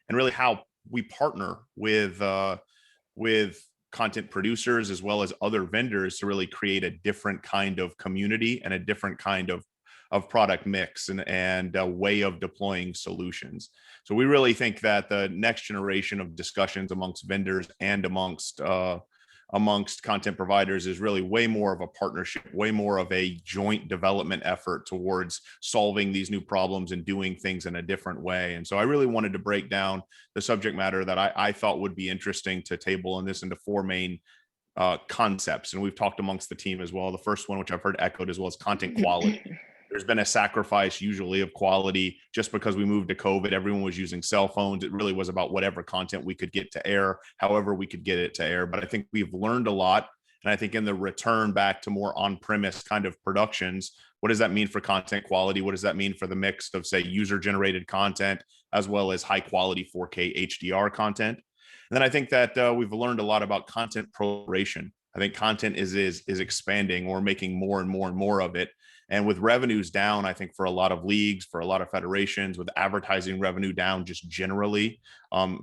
and really how we partner with content producers as well as other vendors to really create a different kind of community and a different kind of product mix and a way of deploying solutions. So we really think that the next generation of discussions amongst vendors and amongst content providers is really way more of a partnership, way more of a joint development effort towards solving these new problems and doing things in a different way. And so I really wanted to break down the subject matter that I thought would be interesting to table in this into four main concepts. And we've talked amongst the team as well. The first one, which I've heard echoed as well, is content quality. There's been a sacrifice usually of quality just because we moved to COVID. Everyone was using cell phones. It really was about whatever content we could get to air, however we could get it to air. But I think we've learned a lot. And I think in the return back to more on-premise kind of productions, what does that mean for content quality? What does that mean for the mix of, say, user-generated content as well as high-quality 4K HDR content? And then I think that we've learned a lot about content proliferation. I think content is expanding. We're making more and more and more of it. And with revenues down, I think for a lot of leagues, for a lot of federations, with advertising revenue down just generally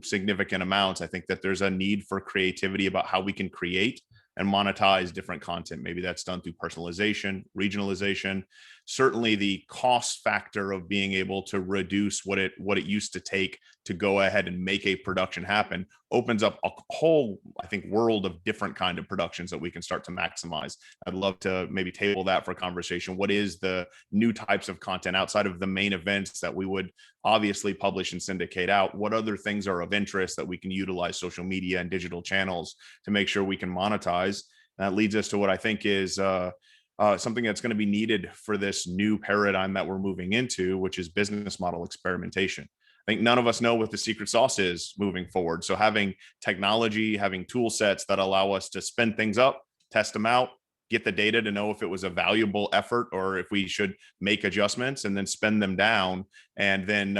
significant amounts, I think that there's a need for creativity about how we can create and monetize different content. Maybe that's done through personalization, regionalization. Certainly the cost factor of being able to reduce what it used to take to go ahead and make a production happen opens up a whole, I think, world of different kind of productions that we can start to maximize. I'd love to maybe table that for conversation. What is the new types of content outside of the main events that we would obviously publish and syndicate out? What other things are of interest that we can utilize social media and digital channels to make sure we can monetize? And that leads us to what I think is something that's going to be needed for this new paradigm that we're moving into, which is business model experimentation. I think none of us know what the secret sauce is moving forward. So having technology, having tool sets that allow us to spin things up, test them out, get the data to know if it was a valuable effort or if we should make adjustments, and then spend them down, and then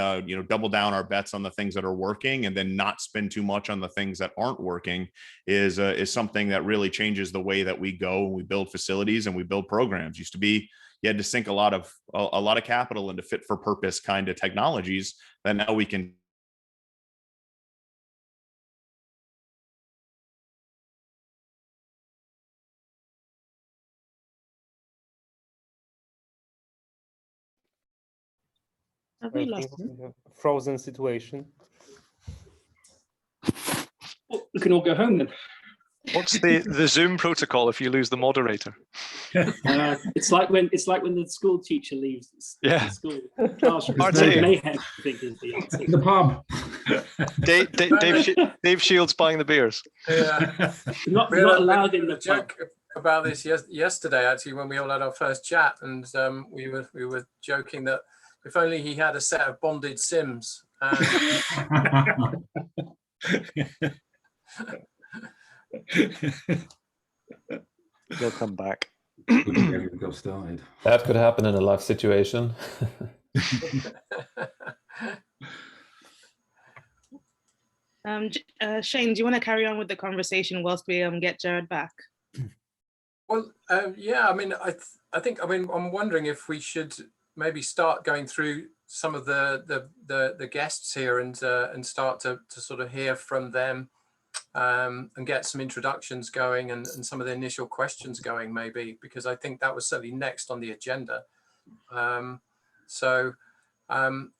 double down our bets on the things that are working, and then not spend too much on the things that aren't working is something that really changes the way that we go and we build facilities and we build programs. Used to be you had to sink a lot of capital into fit for purpose kind of technologies that now we can. Have we lost him? Frozen situation. Well, we can all go home then. What's the Zoom protocol if you lose the moderator? It's like when the school teacher leaves the school classroom. Mayhem, I think, is the answer. The pub. Dave Shields buying the beers. Yeah. Not allowed in the joke about this yesterday, actually, when we all had our first chat, and we were joking that if only he had a set of bonded Sims. They'll come back. Go started. That could happen in a live situation. Shane, do you want to carry on with the conversation whilst we get Jared back? Well, yeah. I mean, I'm wondering if we should maybe start going through some of the guests here and start to sort of hear from them. And get some introductions going and some of the initial questions going, maybe, because I think that was certainly next on the agenda. I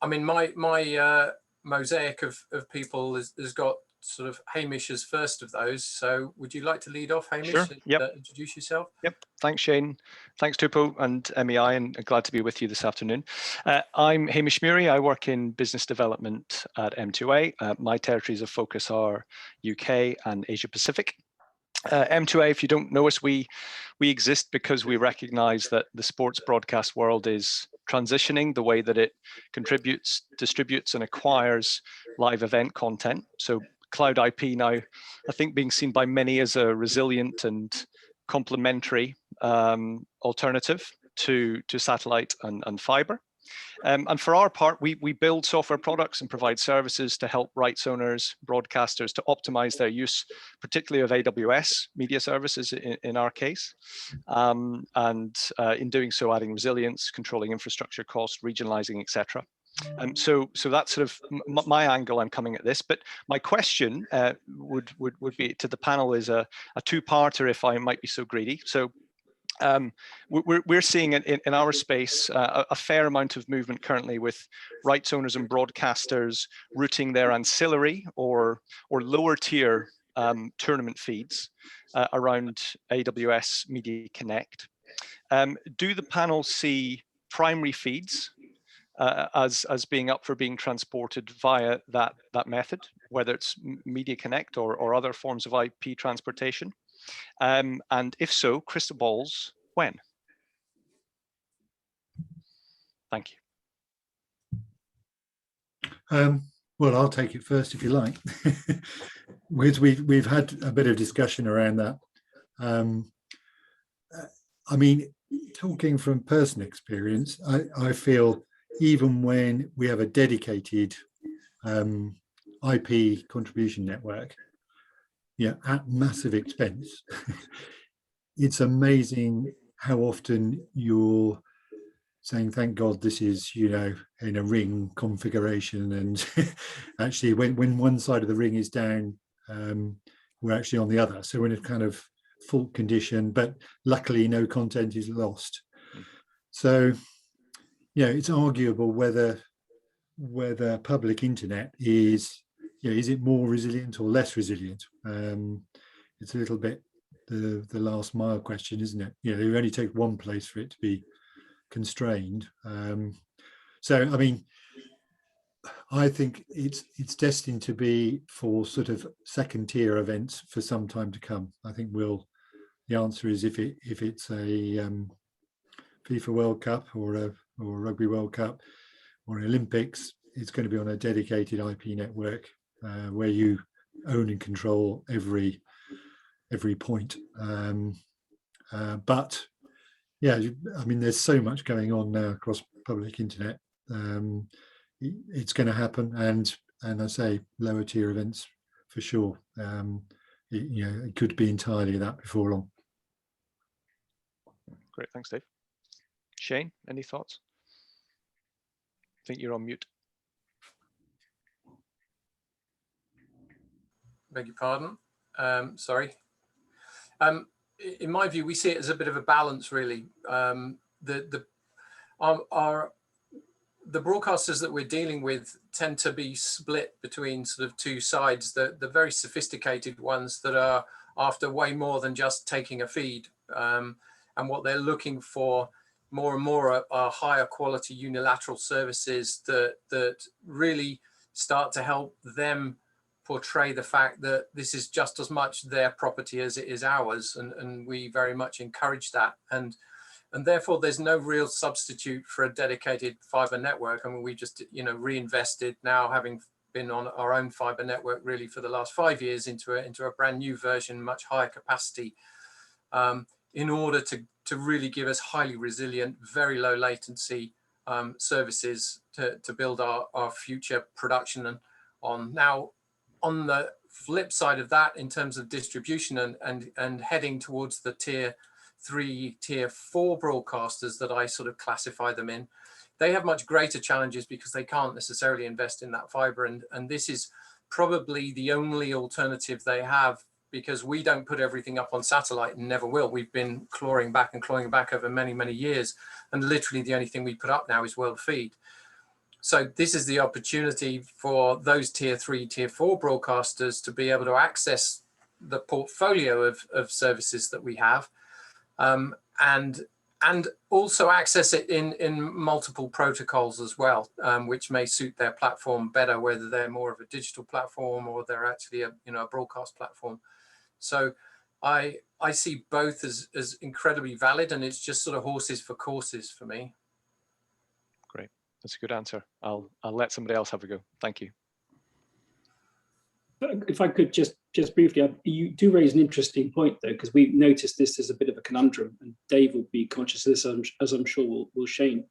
mean, my mosaic of people has got sort of Hamish as first of those. So would you like to lead off, Hamish? Sure. Yep. Introduce yourself. Yep. Thanks, Shane. Thanks, Tupo and MEI, and glad to be with you this afternoon. I'm Hamish Murray. I work in business development at M2A. My territories of focus are UK and Asia Pacific. M2A, if you don't know us, we exist because we recognize that the sports broadcast world is transitioning the way that it contributes, distributes, and acquires live event content. So cloud IP now, I think, being seen by many as a resilient and complementary alternative to satellite and fiber. And for our part, we build software products and provide services to help rights owners, broadcasters to optimize their use, particularly of AWS media services in our case. And in doing so, adding resilience, controlling infrastructure costs, regionalizing, etc. So that's sort of my angle I'm coming at this. But my question would be to the panel is a two-parter, if I might be so greedy. So we're seeing in our space a fair amount of movement currently with rights owners and broadcasters routing their ancillary or lower tier tournament feeds around AWS Media Connect. Do the panel see primary feeds as being up for being transported via that method, whether it's Media Connect or other forms of IP transportation? And if so, crystal balls, when? Thank you. Well, I'll take it first if you like, because we've had a bit of discussion around that. I mean, talking from personal experience, I feel even when we have a dedicated IP contribution network, at massive expense, it's amazing how often you're saying, thank God this is, in a ring configuration. And actually, when one side of the ring is down, we're actually on the other. So we're in a kind of fault condition, but luckily no content is lost. So, it's arguable whether public internet is it more resilient or less resilient? It's a little bit the last mile question, isn't it? You only take one place for it to be constrained. So, I mean, I think it's destined to be for sort of second tier events for some time to come. I think the answer is if it's a FIFA World Cup or a Rugby World Cup or an Olympics, it's going to be on a dedicated IP network where you own and control every point. But I mean, there's so much going on now across public internet. It's going to happen, and I say lower tier events for sure. It could be entirely that before long. Great, thanks, Dave. Shane, any thoughts? I think you're on mute. Beg your pardon. Sorry. In my view, we see it as a bit of a balance, really. The broadcasters that we're dealing with tend to be split between sort of two sides. The very sophisticated ones that are after way more than just taking a feed, and what they're looking for more and more are higher quality unilateral services that really start to help them portray the fact that this is just as much their property as it is ours, and we very much encourage that, and therefore there's no real substitute for a dedicated fiber network. I mean, we just reinvested, now having been on our own fiber network really for the last 5 years, into a brand new version, much higher capacity, in order to really give us highly resilient, very low latency services to build our future production on. Now, on the flip side of that, in terms of distribution and heading towards the tier 3, tier 4 broadcasters that I sort of classify them in, they have much greater challenges because they can't necessarily invest in that fiber. And this is probably the only alternative they have, because we don't put everything up on satellite and never will. We've been clawing back over many, many years. And literally the only thing we put up now is world feed. So this is the opportunity for those tier 3, tier 4 broadcasters to be able to access the portfolio of services that we have, and also access it in multiple protocols as well, which may suit their platform better, whether they're more of a digital platform or they're actually a broadcast platform. So I see both as incredibly valid, and it's just sort of horses for courses for me. Great, that's a good answer. I'll let somebody else have a go. Thank you. If I could just briefly, you do raise an interesting point though, because we've noticed this as a bit of a conundrum, and Dave will be conscious of this, as I'm sure will Shane.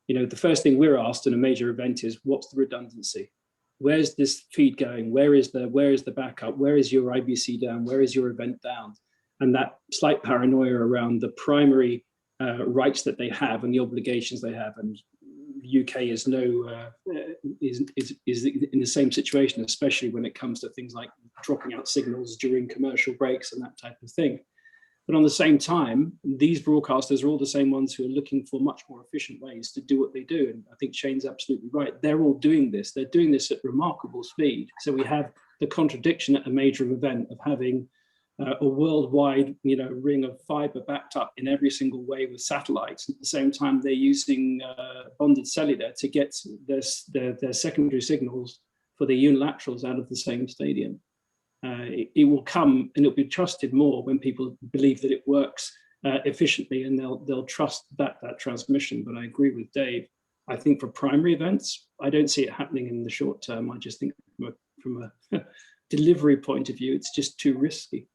The first thing we're asked in a major event is, what's the redundancy? Where's this feed going? Where is the backup? Where is your IBC down? Where is your event down? And that slight paranoia around the primary rights that they have and the obligations they have. And the UK is is in the same situation, especially when it comes to things like dropping out signals during commercial breaks and that type of thing. But on the same time, these broadcasters are all the same ones who are looking for much more efficient ways to do what they do. And I think Shane's absolutely right. They're all doing this. They're doing this at remarkable speed. So we have the contradiction at a major event of having a worldwide, ring of fiber backed up in every single way with satellites. At the same time, they're using bonded cellular to get their secondary signals for the unilaterals out of the same stadium. It will come and it'll be trusted more when people believe that it works efficiently, and they'll trust that transmission. But I agree with Dave. I think for primary events, I don't see it happening in the short term. I just think from a delivery point of view, it's just too risky.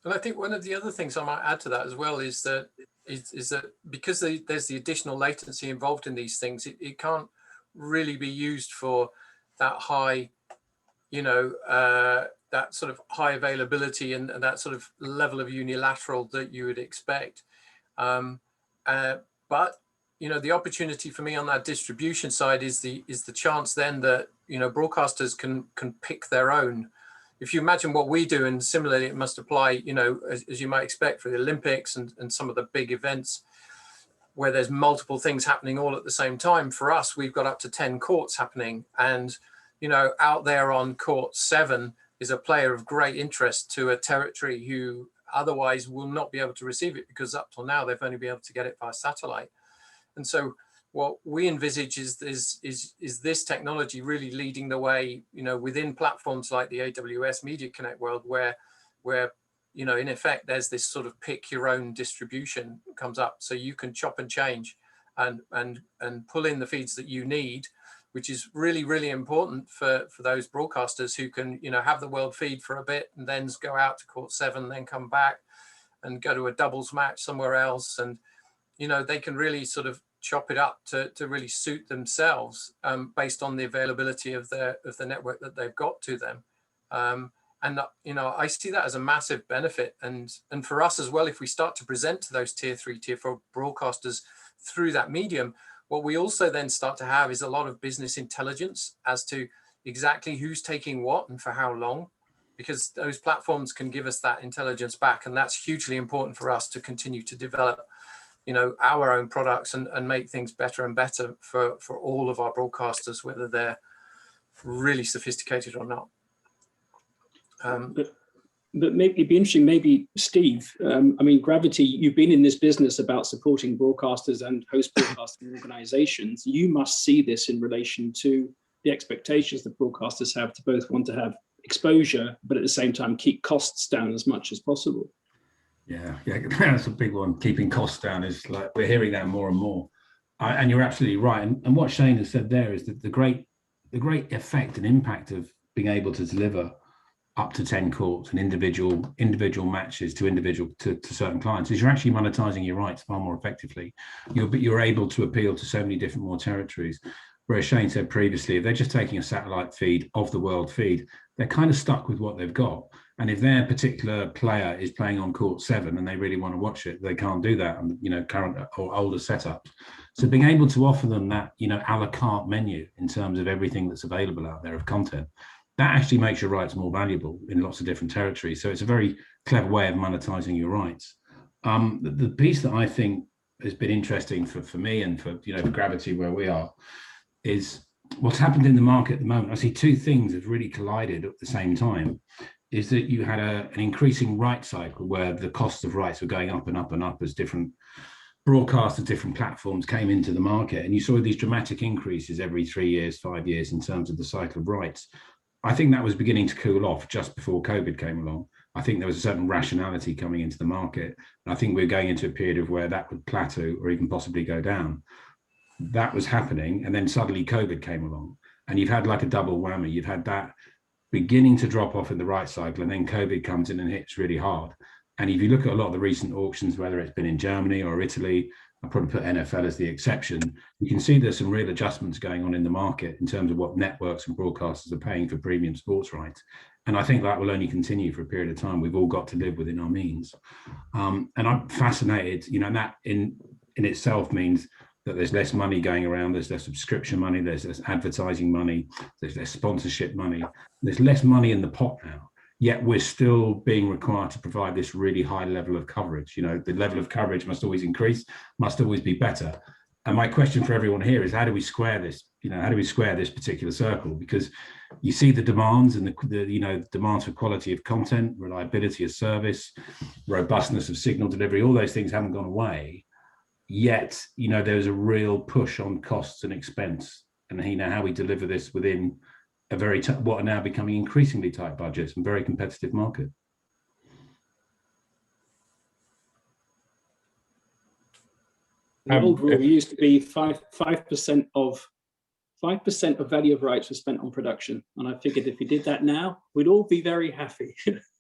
And I think one of the other things I might add to that as well is that because there's the additional latency involved in these things, it can't really be used for that high, that sort of high availability and that sort of level of unilateral that you would expect. But the opportunity for me on that distribution side is the chance then that broadcasters can pick their own. If you imagine what we do, and similarly it must apply, as you might expect for the Olympics and some of the big events where there's multiple things happening all at the same time. For us, we've got up to 10 courts happening, and out there on court 7 is a player of great interest to a territory who otherwise will not be able to receive it, because up till now they've only been able to get it via satellite. And so what we envisage is this technology really leading the way, within platforms like the AWS Media Connect world, where in effect there's this sort of pick your own distribution comes up, so you can chop and change and pull in the feeds that you need, which is really, really important for those broadcasters who can, have the world feed for a bit and then go out to court 7, then come back and go to a doubles match somewhere else. And, they can really sort of chop it up to really suit themselves based on the availability of the network that they've got to them. I see that as a massive benefit. And for us as well, if we start to present to those tier 3, tier 4 broadcasters through that medium, what we also then start to have is a lot of business intelligence as to exactly who's taking what and for how long, because those platforms can give us that intelligence back. And that's hugely important for us to continue to develop, our own products and make things better and better for all of our broadcasters, whether they're really sophisticated or not. But maybe it'd be interesting, maybe Steve, Gravity, you've been in this business about supporting broadcasters and host broadcasting organizations. You must see this in relation to the expectations that broadcasters have to both want to have exposure, but at the same time keep costs down as much as possible. Yeah, that's a big one. Keeping costs down is like, we're hearing that more and more. And you're absolutely right. And what Shane has said there is that the great effect and impact of being able to deliver up to 10 courts and individual matches to certain clients is you're actually monetizing your rights far more effectively. You're able to appeal to so many different more territories. Whereas Shane said previously, if they're just taking a satellite feed of the world feed, they're kind of stuck with what they've got. And if their particular player is playing on court 7 and they really want to watch it, they can't do that on current or older setups. So being able to offer them that a la carte menu in terms of everything that's available out there of content, that actually makes your rights more valuable in lots of different territories. So it's a very clever way of monetizing your rights. The piece that I think has been interesting for me and for for Gravity where we are is what's happened in the market at the moment. I see two things have really collided at the same time. Is that you had an increasing rights cycle where the costs of rights were going up and up and up as different broadcasters, different platforms came into the market, and you saw these dramatic increases every 3 years, 5 years in terms of the cycle of rights. I think that was beginning to cool off just before COVID came along. I think there was a certain rationality coming into the market. And I think we're going into a period of where that would plateau or even possibly go down. That was happening. And then suddenly COVID came along and you've had like a double whammy. You've had that beginning to drop off in the right cycle, and then COVID comes in and hits really hard. And if you look at a lot of the recent auctions, whether it's been in Germany or Italy, I'll probably put NFL as the exception, you can see there's some real adjustments going on in the market in terms of what networks and broadcasters are paying for premium sports rights. And I think that will only continue for a period of time. We've all got to live within our means. And I'm fascinated, and that in itself means that there's less money going around, there's less subscription money, there's less advertising money, there's less sponsorship money, there's less money in the pot now. Yet we're still being required to provide this really high level of coverage. You know, the level of coverage must always increase, must always be better. And my question for everyone here is, how do we square this? You know, how do we square this particular circle? Because you see the demands and the demands for quality of content, reliability of service, robustness of signal delivery, all those things haven't gone away. Yet, you know, there's a real push on costs and expense. And you know, how we deliver this within a very what are now becoming increasingly tight budgets and very competitive market. The old rule used to be 5% of value of rights was spent on production, and I figured if we did that now, we'd all be very happy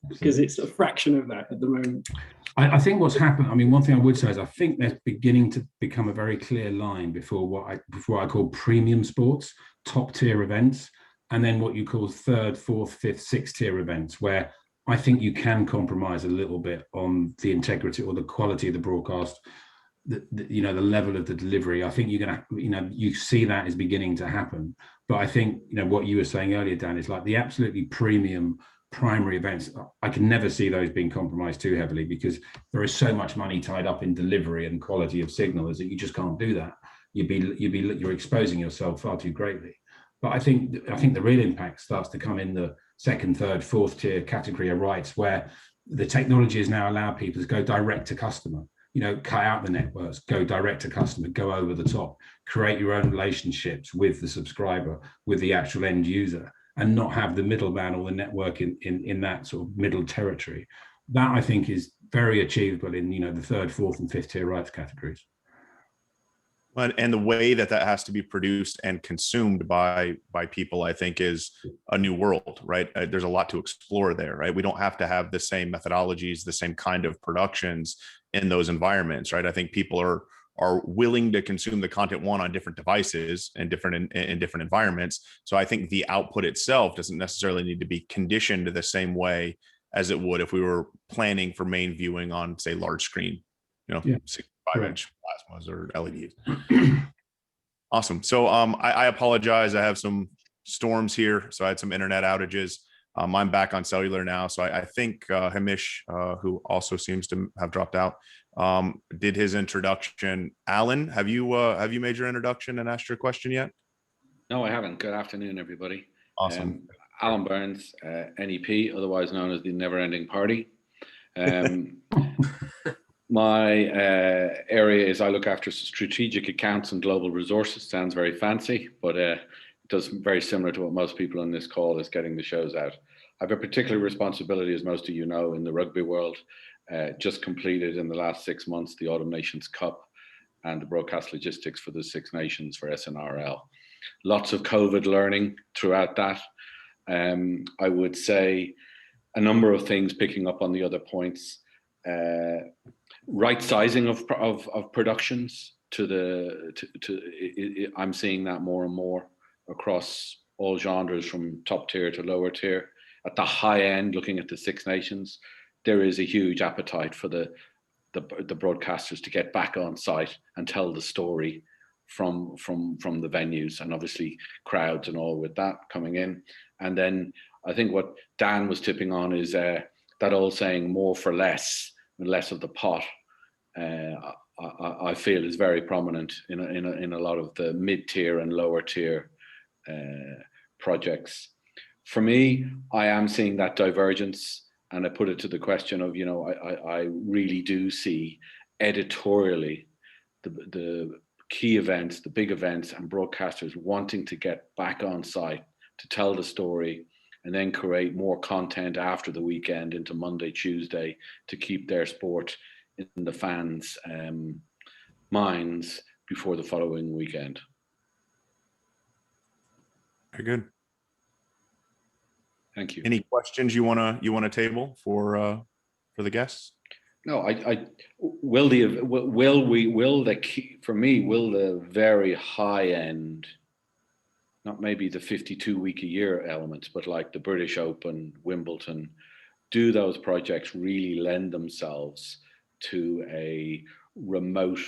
because it's a fraction of that at the moment. I think what's happened. I mean, one thing I would say is I think there's beginning to become a very clear line before I call premium sports, top tier events, and then what you call third, fourth, fifth, sixth tier events, where I think you can compromise a little bit on the integrity or the quality of the broadcast. You know, the level of the delivery. I think you're gonna, you know, you see that is beginning to happen. But I think, you know, what you were saying earlier, Dan, is like the absolutely premium primary events. I can never see those being compromised too heavily, because there is so much money tied up in delivery and quality of signal, is that you just can't do that. You're exposing yourself far too greatly. But I think the real impact starts to come in the second, third, fourth tier category of rights, where the technology has now allowed people to go direct to customer. You know, cut out the networks, go direct to customer, go over the top, create your own relationships with the subscriber, with the actual end user, and not have the middleman or the network in that sort of middle territory. That, I think, is very achievable in, you know, the third, fourth, and fifth tier rights categories. And the way that has to be produced and consumed by people, I think, is a new world, right? There's a lot to explore there, right? We don't have to have the same methodologies, the same kind of productions in those environments, right? I think people are willing to consume the content on different devices and in different environments. So I think the output itself doesn't necessarily need to be conditioned the same way as it would if we were planning for main viewing on, say, large screen, you know, 65-inch plasmas or LEDs. Awesome. So I apologize. I have some storms here, so I had some internet outages. I'm back on cellular now. So I think Hamish, who also seems to have dropped out, did his introduction. Alan, have you made your introduction and asked your question yet? No, I haven't. Good afternoon, everybody. Awesome. Alan Burns, NEP, otherwise known as the Never Ending Party. My area is I look after strategic accounts and global resources. Sounds very fancy, but it does very similar to what most people on this call is getting the shows out. I have a particular responsibility, as most of you know, in the rugby world. Just completed in the last 6 months the Autumn Nations Cup and the broadcast logistics for the Six Nations for SNRL. Lots of COVID learning throughout that. I would say a number of things, picking up on the other points. Right sizing of productions I'm seeing that more and more across all genres, from top tier to lower tier. At the high end, looking at the Six Nations, there is a huge appetite for the broadcasters to get back on site and tell the story from the venues, and obviously crowds and all with that coming in. And then I think what Dan was tipping on is that old saying, more for less and less of the pot. I feel is very prominent in a lot of the mid-tier and lower tier projects. For me, I am seeing that divergence, and I put it to the question of, you know, I really do see editorially the key events, the big events, and broadcasters wanting to get back on site to tell the story, and then create more content after the weekend into Monday, Tuesday, to keep their sport in the fans' minds before the following weekend. Very good. Thank you. Any questions you wanna table for the guests? No, will the very high end, not maybe the 52-week a year elements, but like the British Open, Wimbledon, do those projects really lend themselves to a remote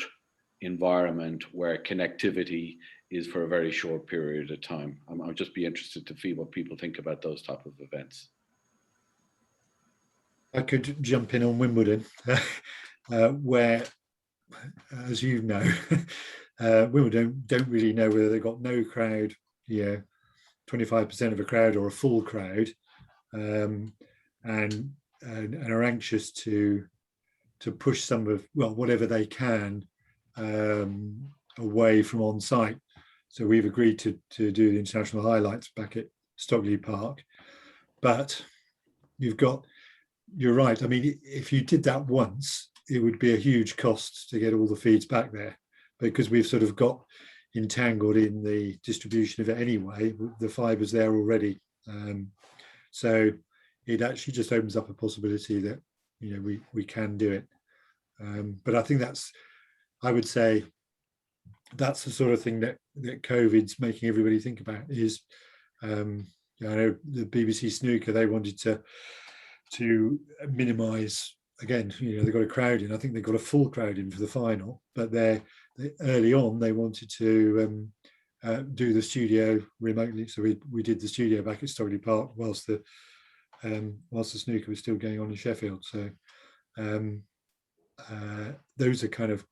environment where connectivity is for a very short period of time. I'll just be interested to see what people think about those type of events. I could jump in on Wimbledon, where, as you know, Wimbledon don't really know whether they've got no crowd, 25% of a crowd or a full crowd, and are anxious to push some of, well, whatever they can away from on site. So we've agreed to do the international highlights back at Stockley Park. But you're right. I mean, if you did that once, it would be a huge cost to get all the feeds back there, because we've sort of got entangled in the distribution of it anyway. The fiber's there already. So it actually just opens up a possibility that, we can do it. But I think I would say that's the sort of thing that COVID's making everybody think about is, I know the BBC Snooker, they wanted to minimise, again, they've got a crowd in. I think they've got a full crowd in for the final, but early on they wanted to do the studio remotely. So we did the studio back at Stockley Park whilst the snooker was still going on in Sheffield. So those are kind of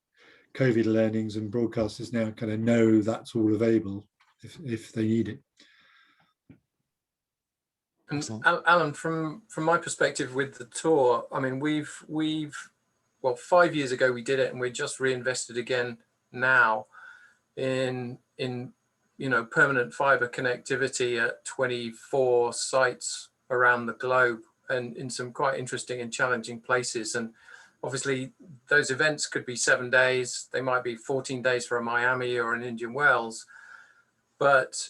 COVID learnings, and broadcasters now kind of know that's all available if they need it. And Alan, from my perspective with the tour, I mean, we've 5 years ago we did it, and we just reinvested again now in permanent fiber connectivity at 24 sites around the globe, and in some quite interesting and challenging places. And obviously those events could be 7 days, they might be 14 days for a Miami or an Indian Wells, but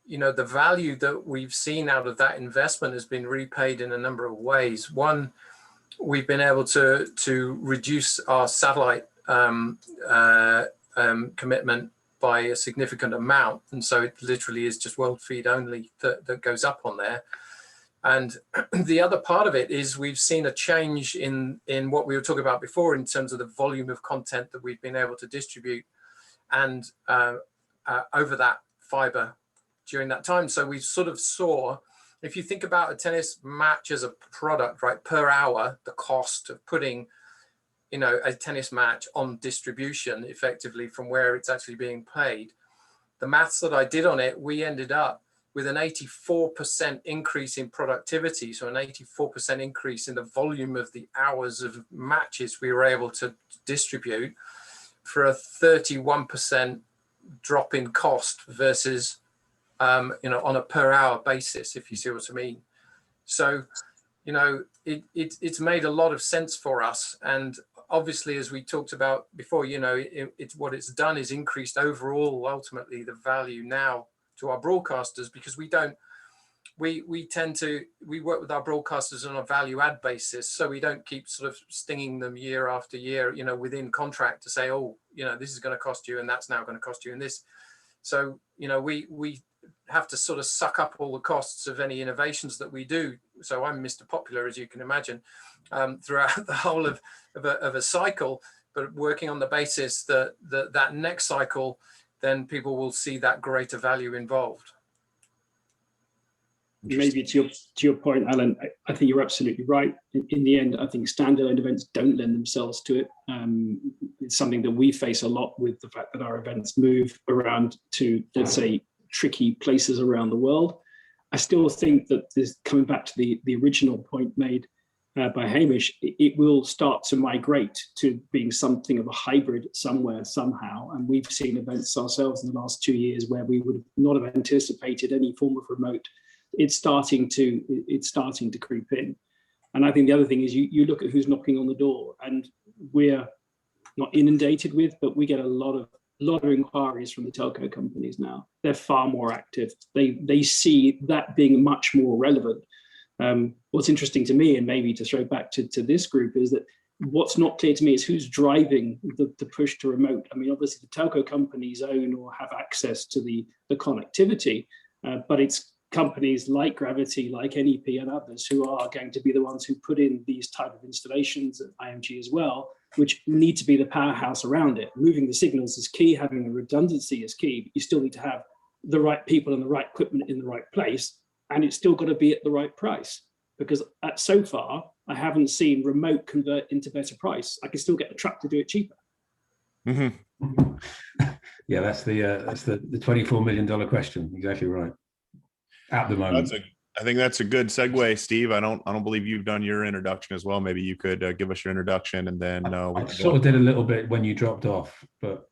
the value that we've seen out of that investment has been repaid in a number of ways. One, we've been able to reduce our satellite commitment by a significant amount, and so it literally is just world feed only that goes up on there. And the other part of it is we've seen a change in what we were talking about before in terms of the volume of content that we've been able to distribute and over that fiber during that time. So we sort of saw, if you think about a tennis match as a product, right, per hour, the cost of putting, a tennis match on distribution effectively from where it's actually being played, the maths that I did on it, we ended up with an 84% increase in productivity. So an 84% increase in the volume of the hours of matches we were able to distribute for a 31% drop in cost versus, on a per hour basis, if you see what I mean. So, it's made a lot of sense for us. And obviously, as we talked about before, it's what it's done is increased overall, ultimately, the value now to our broadcasters, because we work with our broadcasters on a value add basis. So we don't keep sort of stinging them year after year, within contract to say, oh, this is going to cost you and that's now going to cost you and this. So, we have to sort of suck up all the costs of any innovations that we do. So I'm Mr. Popular, as you can imagine, throughout the whole of a cycle, but working on the basis that next cycle, then people will see that greater value involved. Maybe to your point, Alan, I think you're absolutely right. In the end, I think standalone events don't lend themselves to it. It's something that we face a lot with the fact that our events move around to, let's say, tricky places around the world. I still think that this, coming back to the original point made by Hamish, it will start to migrate to being something of a hybrid somewhere, somehow. And we've seen events ourselves in the last 2 years where we would not have anticipated any form of remote. It's starting to creep in. And I think the other thing is you look at who's knocking on the door, and we're not inundated with, but we get a lot of inquiries from the telco companies now. They're far more active. They see that being much more relevant. What's interesting to me, and maybe to throw back to this group, is that what's not clear to me is who's driving the push to remote. I mean, obviously the telco companies own or have access to the connectivity, but it's companies like Gravity, like NEP and others who are going to be the ones who put in these type of installations at IMG as well, which need to be the powerhouse around it. Moving the signals is key, having the redundancy is key, but you still need to have the right people and the right equipment in the right place, and it's still got to be at the right price. Because so far, I haven't seen remote convert into better price. I can still get the truck to do it cheaper. Mm-hmm. Yeah, that's the $24 million question. Exactly right. At the moment. I think that's a good segue, Steve. I don't believe you've done your introduction as well. Maybe you could give us your introduction, and then I sort of did a little bit when you dropped off, but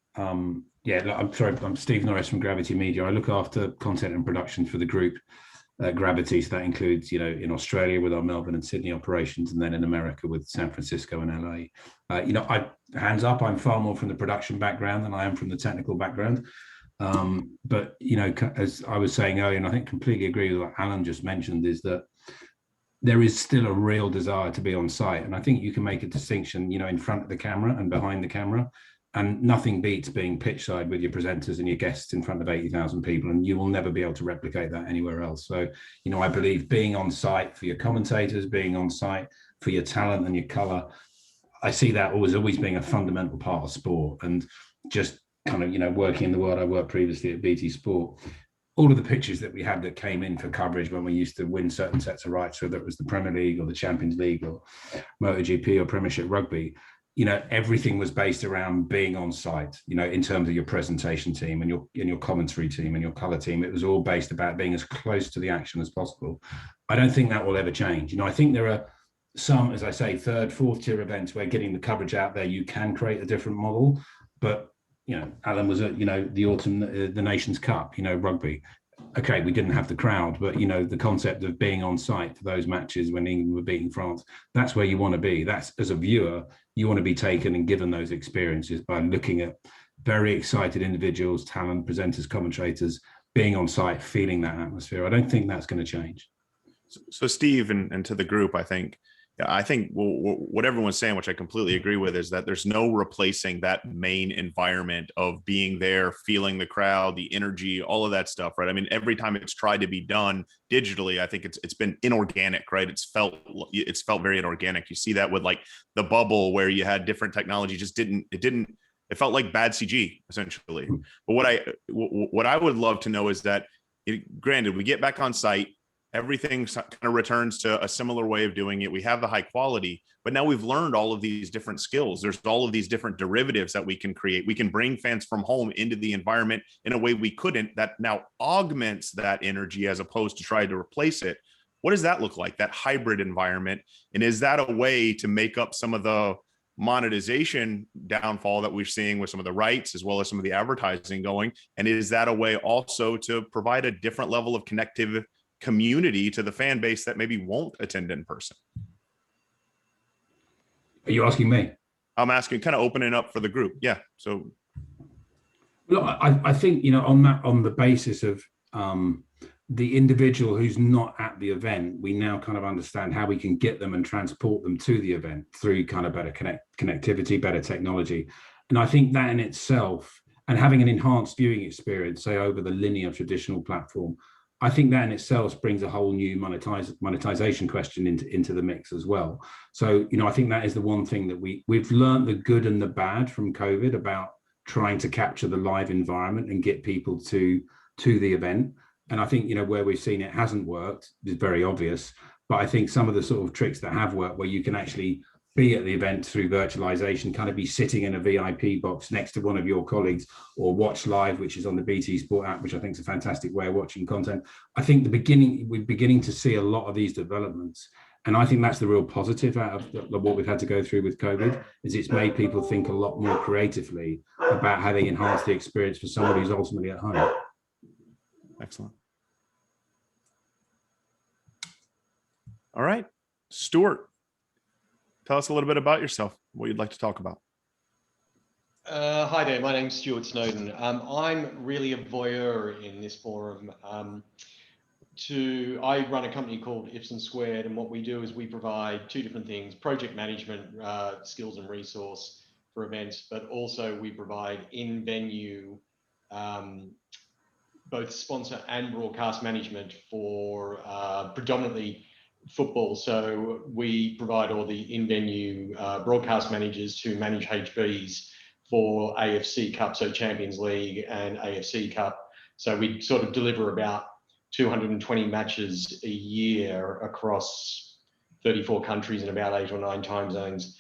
yeah, look, I'm sorry. I'm Steve Norris from Gravity Media. I look after content and production for the group Gravity. So that includes, you know, in Australia with our Melbourne and Sydney operations, and then in America with San Francisco and LA. You know, hands up, I'm far more from the production background than I am from the technical background. But, you know, as I was saying earlier, and I think completely agree with what Alan just mentioned, is that there is still a real desire to be on site. And I think you can make a distinction, you know, in front of the camera and behind the camera. And nothing beats being pitch side with your presenters and your guests in front of 80,000 people, and you will never be able to replicate that anywhere else. So, you know, I believe being on site for your commentators, being on site for your talent and your color, I see that always being a fundamental part of sport. And just kind of, you know, working in the world I worked previously at BT Sport, all of the pictures that we had that came in for coverage when we used to win certain sets of rights, whether it was the Premier League or the Champions League or MotoGP or Premiership Rugby, you know, everything was based around being on site, you know, in terms of your presentation team and your commentary team and your color team. It was all based about being as close to the action as possible. I don't think that will ever change. You know, I think there are some, as I say, third, fourth tier events where getting the coverage out there, you can create a different model. But, you know, Alan was at, you know, the autumn, the Nations Cup, you know, rugby. Okay, we didn't have the crowd, but, you know, the concept of being on site for those matches when England were beating France, that's where you want to be. That's, as a viewer, you want to be taken and given those experiences by looking at very excited individuals, talent, presenters, commentators, being on site, feeling that atmosphere. I don't think that's going to change. So Steve, and to the group, I think what everyone's saying, which I completely agree with, is that there's no replacing that main environment of being there, feeling the crowd, the energy, all of that stuff, right? I mean, every time it's tried to be done digitally, I think it's been inorganic, right? It's felt very inorganic. You see that with like the bubble where you had different technology, it felt like bad CG essentially. But what I would love to know is that, granted, we get back on site, everything kind of returns to a similar way of doing it. We have the high quality, but now we've learned all of these different skills. There's all of these different derivatives that we can create. We can bring fans from home into the environment in a way we couldn't, that now augments that energy as opposed to try to replace it. What does that look like, that hybrid environment? And is that a way to make up some of the monetization downfall that we're seeing with some of the rights as well as some of the advertising going? And is that a way also to provide a different level of connective community to the fan base that maybe won't attend in person? Are you asking me? I'm asking, kind of opening up for the group. Yeah. So, look, I think, you know, on the basis of the individual who's not at the event, we now kind of understand how we can get them and transport them to the event through kind of better connectivity, better technology. And I think that in itself, and having an enhanced viewing experience, say over the linear traditional platform, I think that in itself brings a whole new monetization question into the mix as well. So, you know, I think that is the one thing that we've learned the good and the bad from COVID about trying to capture the live environment and get people to the event. And I think, you know, where we've seen it hasn't worked is very obvious. But I think some of the sort of tricks that have worked, where you can actually be at the event through virtualization, kind of be sitting in a VIP box next to one of your colleagues, or watch live, which is on the BT Sport app, which I think is a fantastic way of watching content. I think we're beginning to see a lot of these developments. And I think that's the real positive out of what we've had to go through with COVID, is it's made people think a lot more creatively about how they enhance the experience for somebody who's ultimately at home. Excellent. All right, Stuart, tell us a little bit about yourself, what you'd like to talk about. Hi there, my name's Stuart Snowden. I'm really a voyeur in this forum. I run a company called Ipsen Squared, and what we do is we provide two different things: project management skills and resource for events, but also we provide in-venue both sponsor and broadcast management for predominantly football. So we provide all the in-venue broadcast managers to manage HBs for AFC Cup, so Champions League and AFC Cup. So we sort of deliver about 220 matches a year across 34 countries and about 8 or 9 time zones.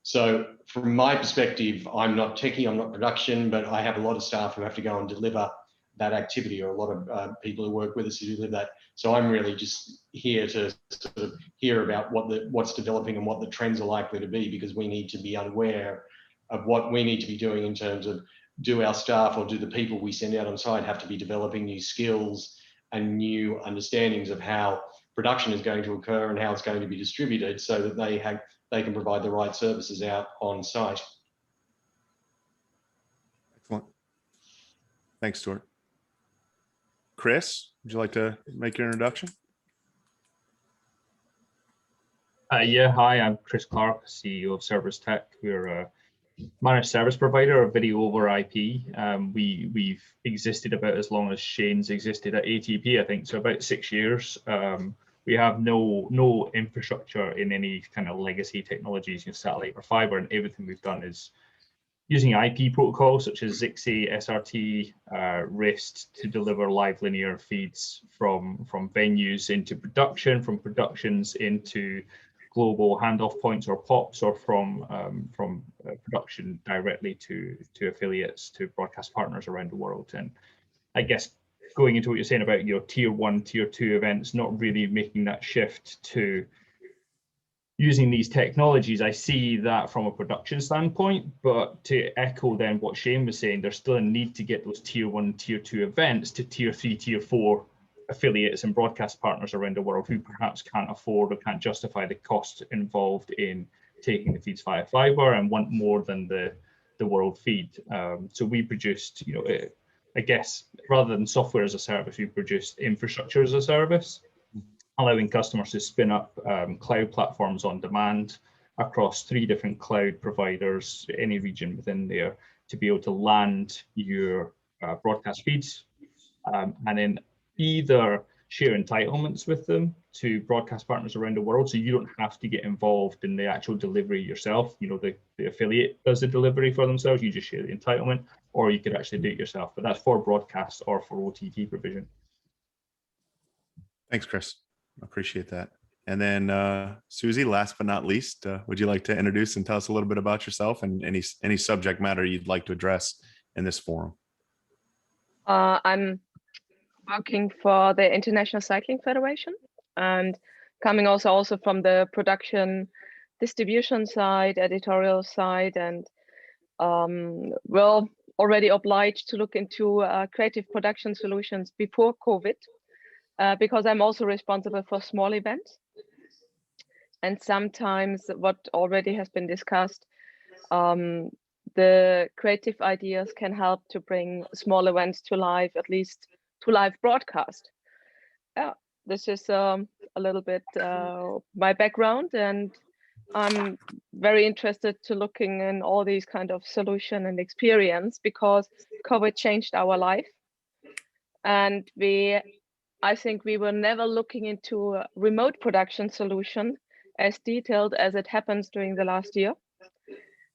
So from my perspective, I'm not techie, I'm not production, but I have a lot of staff who have to go and deliver that activity, or a lot of people who work with us who deliver that. So I'm really just here to sort of hear about what's developing and what the trends are likely to be, because we need to be aware of what we need to be doing in terms of, do our staff or do the people we send out on site have to be developing new skills and new understandings of how production is going to occur and how it's going to be distributed, so that they can provide the right services out on site. Excellent. Thanks, Stuart. Chris, would you like to make your introduction? Yeah, hi, I'm Chris Clark, CEO of Service Tech. We're a managed service provider of video over IP. We've existed about as long as Shane's existed at ATP, I think, so about 6 years. We have no infrastructure in any kind of legacy technologies, satellite or fiber, and everything we've done is using IP protocols such as ZXA, SRT, RIST to deliver live linear feeds from venues into production, from productions into global handoff points or POPs, or from production directly to affiliates, to broadcast partners around the world. And I guess going into what you're saying about tier 1, tier 2 events, not really making that shift to using these technologies, I see that from a production standpoint. But to echo then what Shane was saying, there's still a need to get those tier 1, tier 2 events to tier 3, tier 4 affiliates and broadcast partners around the world who perhaps can't afford or can't justify the cost involved in taking the feeds via fiber and want more than the world feed. So we produced, I guess, rather than software as a service, we produced infrastructure as a service, allowing customers to spin up cloud platforms on demand across 3 different cloud providers, any region within there, to be able to land your broadcast feeds and then either share entitlements with them to broadcast partners around the world, so you don't have to get involved in the actual delivery yourself. The affiliate does the delivery for themselves, you just share the entitlement, or you could actually do it yourself, but that's for broadcast or for OTT provision. Thanks, Chris. Appreciate that. And then Susie, last but not least, would you like to introduce and tell us a little bit about yourself and any subject matter you'd like to address in this forum? I'm working for the International Cycling Federation and coming also from the production distribution side, editorial side, and we're already obliged to look into creative production solutions before COVID, because I'm also responsible for small events. And sometimes what already has been discussed, the creative ideas can help to bring small events to life, at least to live broadcast. Yeah, this is a little bit my background, and I'm very interested to looking in all these kind of solution and experience, because COVID changed our life, and I think we were never looking into a remote production solution as detailed as it happens during the last year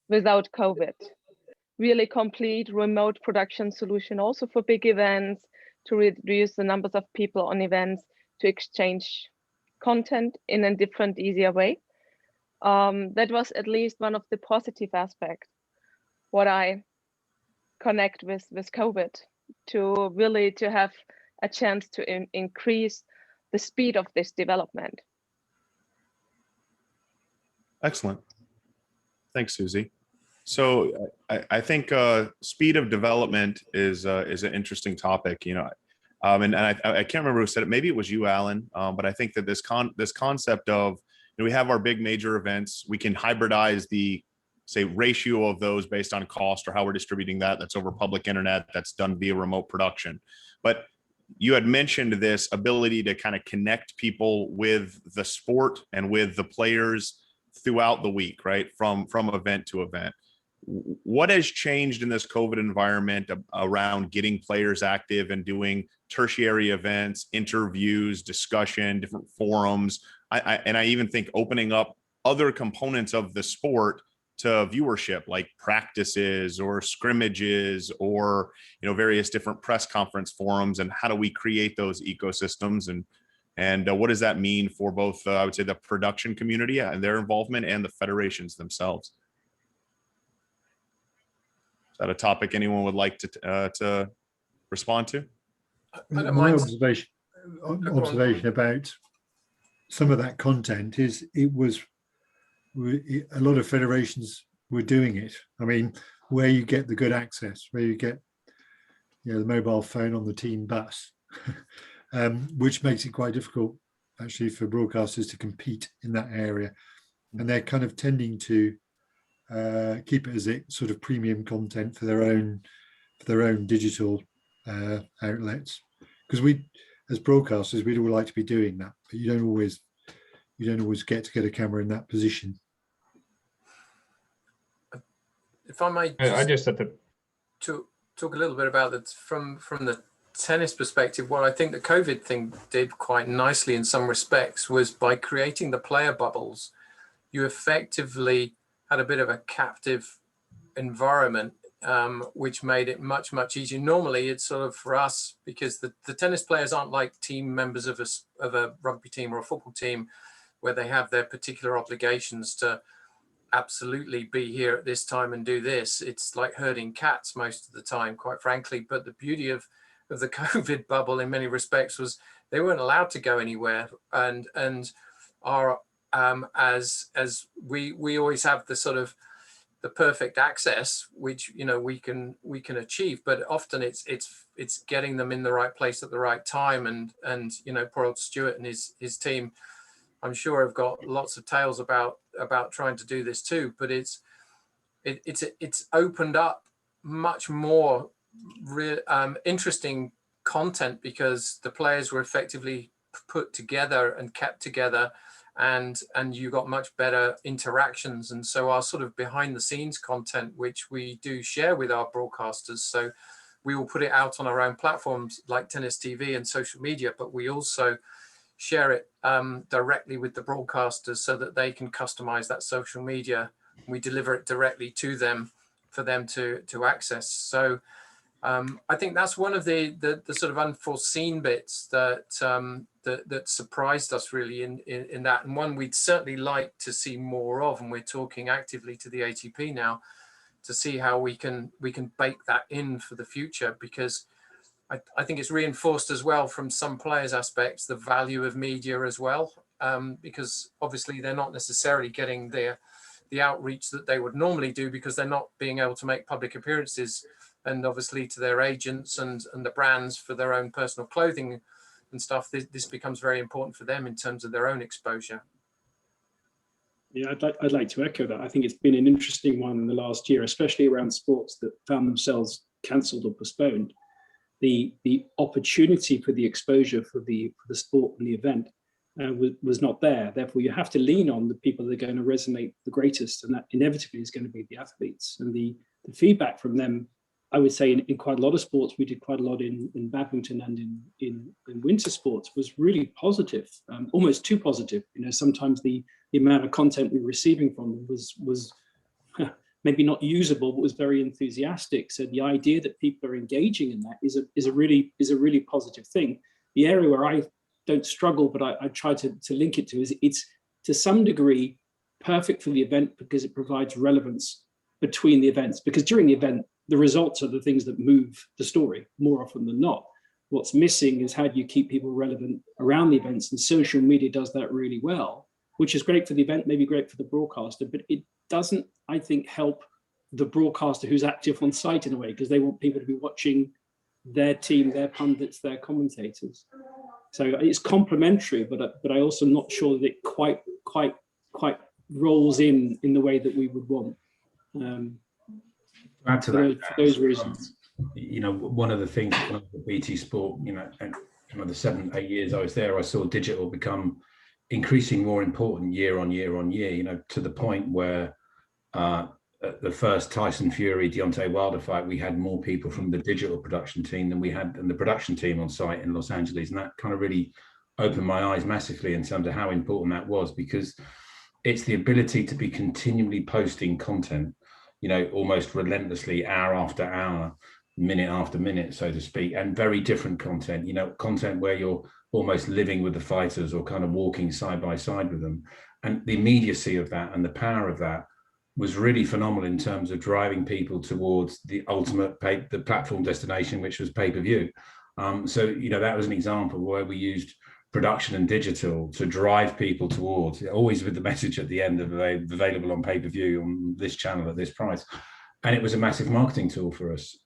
without COVID. Really complete remote production solution also for big events, to reduce the numbers of people on events, to exchange content in a different, easier way. That was at least one of the positive aspects, what I connect with COVID, to really to have a chance to increase the speed of this development. Excellent. Thanks, Susie. So I think speed of development is an interesting topic, and I can't remember who said it. Maybe it was you, Alan. But I think that this concept of, we have our big major events, we can hybridize the, say, ratio of those based on cost or how we're distributing that. That's over public internet. That's done via remote production. But you had mentioned this ability to kind of connect people with the sport and with the players throughout the week, right? From event to event. what has changed in this COVID environment around getting players active and doing tertiary events, interviews, discussion, different forums? And I even think opening up other components of the sport to viewership, like practices or scrimmages or, various different press conference forums, and how do we create those ecosystems, and what does that mean for both, I would say, the production community and their involvement and the federations themselves? Is that a topic anyone would like to respond to? My observation about some of that content is a lot of federations were doing it. I mean, where you get the good access, where you get the mobile phone on the team bus, which makes it quite difficult actually for broadcasters to compete in that area, and they're kind of tending to keep it as a sort of premium content for their own digital outlets, because we as broadcasters we'd all like to be doing that, but you don't always get a camera in that position. If I might I just had to talk a little bit about that from the tennis perspective, what I think the COVID thing did quite nicely in some respects was by creating the player bubbles, you effectively had a bit of a captive environment, which made it much, much easier. Normally it's sort of for us, because the tennis players aren't like team members of a rugby team or a football team, where they have their particular obligations to absolutely be here at this time and do this. It's like herding cats most of the time, quite frankly. But the beauty of the COVID bubble in many respects was they weren't allowed to go anywhere, and our as we always have the sort of the perfect access, which we can achieve, but often it's getting them in the right place at the right time, and poor old Stuart and his team, I'm sure, have got lots of tales about trying to do this too, but it's opened up much more interesting content, because the players were effectively put together and kept together, and you got much better interactions. And so our sort of behind the scenes content, which we do share with our broadcasters, so we will put it out on our own platforms like Tennis TV and social media, but we also share it directly with the broadcasters so that they can customize that social media. We deliver it directly to them for them to access. So I think that's one of the sort of unforeseen bits that surprised us really in that, and one we'd certainly like to see more of. And we're talking actively to the ATP now to see how we can bake that in for the future, because I think it's reinforced as well from some players' aspects the value of media as well, because obviously they're not necessarily getting the outreach that they would normally do, because they're not being able to make public appearances, and obviously to their agents and the brands for their own personal clothing and stuff, this becomes very important for them in terms of their own exposure. Yeah, I'd like to echo that. I think it's been an interesting one in the last year, especially around sports that found themselves cancelled or postponed. The opportunity for the exposure for the sport and the event was not there. Therefore, you have to lean on the people that are going to resonate the greatest, and that inevitably is going to be the athletes. And the feedback from them, I would say, in quite a lot of sports, we did quite a lot in badminton and in winter sports, was really positive, almost too positive. Sometimes the amount of content we were receiving from them was maybe not usable, but was very enthusiastic. So the idea that people are engaging in that is a really positive thing. The area where I don't struggle, but I try to link it to, is it's to some degree perfect for the event, because it provides relevance between the events. Because during the event, the results are the things that move the story more often than not. What's missing is how do you keep people relevant around the events, and social media does that really well, which is great for the event, maybe great for the broadcaster, but it doesn't, I think, help the broadcaster who's active on site in a way, because they want people to be watching their team, their pundits, their commentators. So it's complementary, but I also not sure that it quite rolls in the way that we would want. Add to that, for those reasons. One of the things when I was at BT Sport, and the 7-8 years I was there, I saw digital become increasingly more important year on year on year, to the point where at the first Tyson Fury Deontay Wilder fight, we had more people from the digital production team than we had in the production team on site in Los Angeles, and that kind of really opened my eyes massively in terms of how important that was, because it's the ability to be continually posting content, you know, almost relentlessly, hour after hour, minute after minute, so to speak, and very different content, you know, content where you're almost living with the fighters or kind of walking side by side with them. And the immediacy of that and the power of that was really phenomenal in terms of driving people towards the ultimate the platform destination, which was pay-per-view. So, you know, that was an example where we used production and digital to drive people towards, always with the message at the end of available on pay-per-view on this channel at this price. And it was a massive marketing tool for us.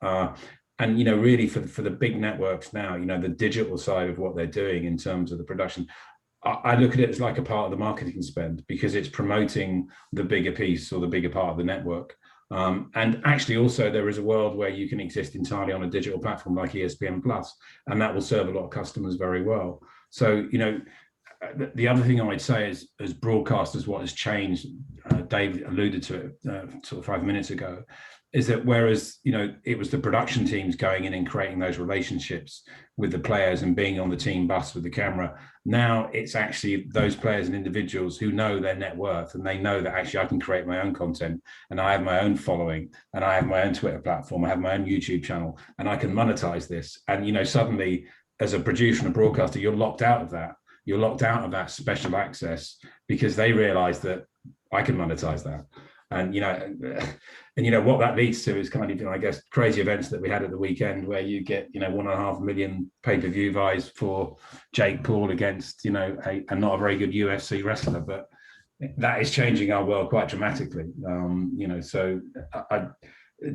And, you know, really for the big networks now, you know, the digital side of what they're doing in terms of the production, I look at it as like a part of the marketing spend, because it's promoting the bigger piece or the bigger part of the network. And actually also there is a world where you can exist entirely on a digital platform like ESPN Plus, and that will serve a lot of customers very well. So, you know, the other thing I'd say is, as broadcasters, what has changed, Dave alluded to it sort of 5 minutes ago, is that whereas, you know, it was the production teams going in and creating those relationships with the players and being on the team bus with the camera, now it's actually those players and individuals who know their net worth, and they know that actually I can create my own content, and I have my own following, and I have my own Twitter platform, I have my own YouTube channel, and I can monetize this. And, you know, suddenly as a producer and a broadcaster, you're locked out of that. You're locked out of that special access, because they realize that I can monetize that. And, you know, what that leads to is kind of, you know, I guess, crazy events that we had at the weekend where you get, you know, 1.5 million pay-per-view buys for Jake Paul against, you know, a not a very good UFC wrestler. But that is changing our world quite dramatically. You know, so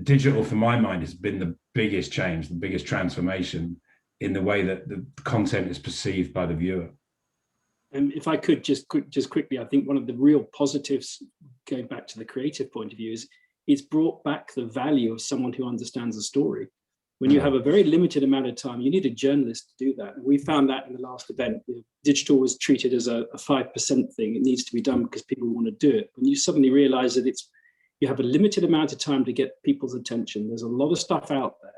digital, for my mind, has been the biggest change, the biggest transformation in the way that the content is perceived by the viewer. And if I could just quickly, I think one of the real positives, going back to the creative point of view, is it's brought back the value of someone who understands a story. When you have a very limited amount of time, you need a journalist to do that. And we found that in the last event. You know, digital was treated as a 5% thing. It needs to be done because people want to do it. When you suddenly realize that you have a limited amount of time to get people's attention, there's a lot of stuff out there.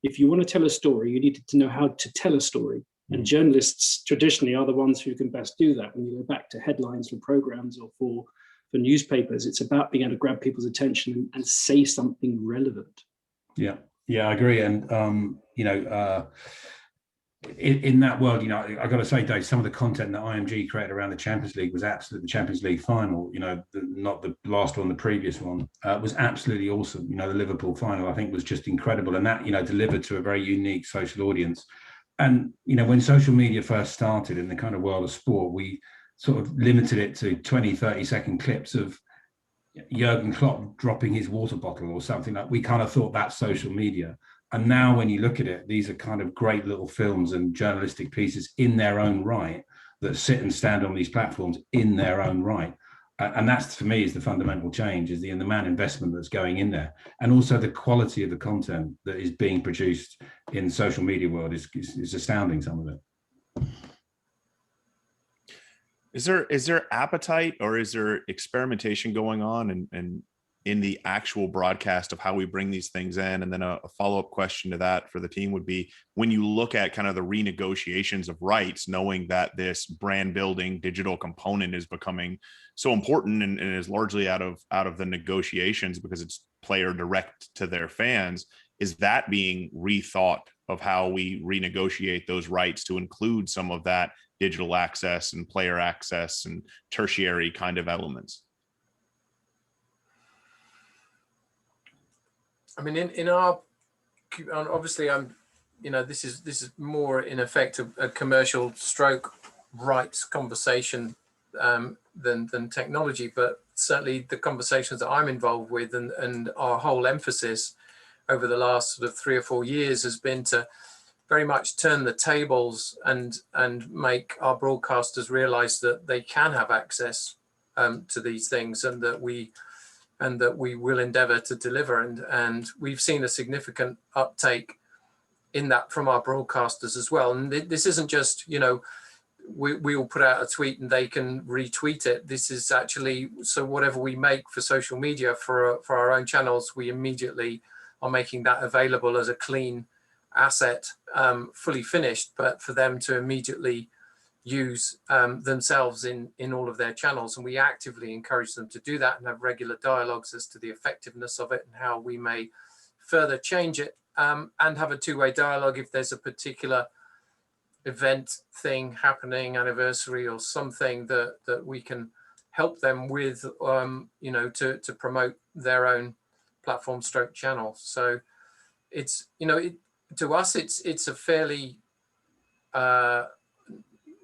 If you want to tell a story, you need to know how to tell a story. And journalists traditionally are the ones who can best do that. When you go back to headlines for programs or for newspapers, it's about being able to grab people's attention and say something relevant. Yeah, I agree. And, you know, in that world, you know, I got to say, Dave, some of the content that IMG created around the Champions League was absolutely, the Champions League final, you know, not the last one, the previous one, was absolutely awesome. You know, the Liverpool final, I think, was just incredible. And that, you know, delivered to a very unique social audience. And, you know, when social media first started in the kind of world of sport, we sort of limited it to 20, 30-second clips of Jurgen Klopp dropping his water bottle or something. Like, we kind of thought that's social media. And now when you look at it, these are kind of great little films and journalistic pieces in their own right that sit and stand on these platforms in their own right. And that's, for me, is the fundamental change, is the amount of investment that's going in there. And also the quality of the content that is being produced in the social media world is astounding, some of it. Is there appetite, or is there experimentation going on and in the actual broadcast of how we bring these things in? And then a follow-up question to that for the team would be, when you look at kind of the renegotiations of rights, knowing that this brand building digital component is becoming so important and is largely out of the negotiations because it's player direct to their fans, is that being rethought of how we renegotiate those rights to include some of that digital access and player access and tertiary kind of elements? I mean, in our, obviously, you know, this is more in effect a commercial stroke rights conversation than technology, but certainly the conversations that I'm involved with and our whole emphasis over the last sort of 3 or 4 years has been to very much turn the tables and make our broadcasters realize that they can have access to these things, and that we will endeavor to deliver. And we've seen a significant uptake in that from our broadcasters as well. And this isn't just, you know, we all put out a tweet and they can retweet it. This is actually, so whatever we make for social media for our own channels, we immediately are making that available as a clean asset, fully finished, but for them to immediately use themselves in all of their channels. And we actively encourage them to do that and have regular dialogues as to the effectiveness of it and how we may further change it, and have a two-way dialogue if there's a particular event thing happening, anniversary or something that we can help them with, you know, to promote their own platform stroke channel. So it's, you know, to us it's a fairly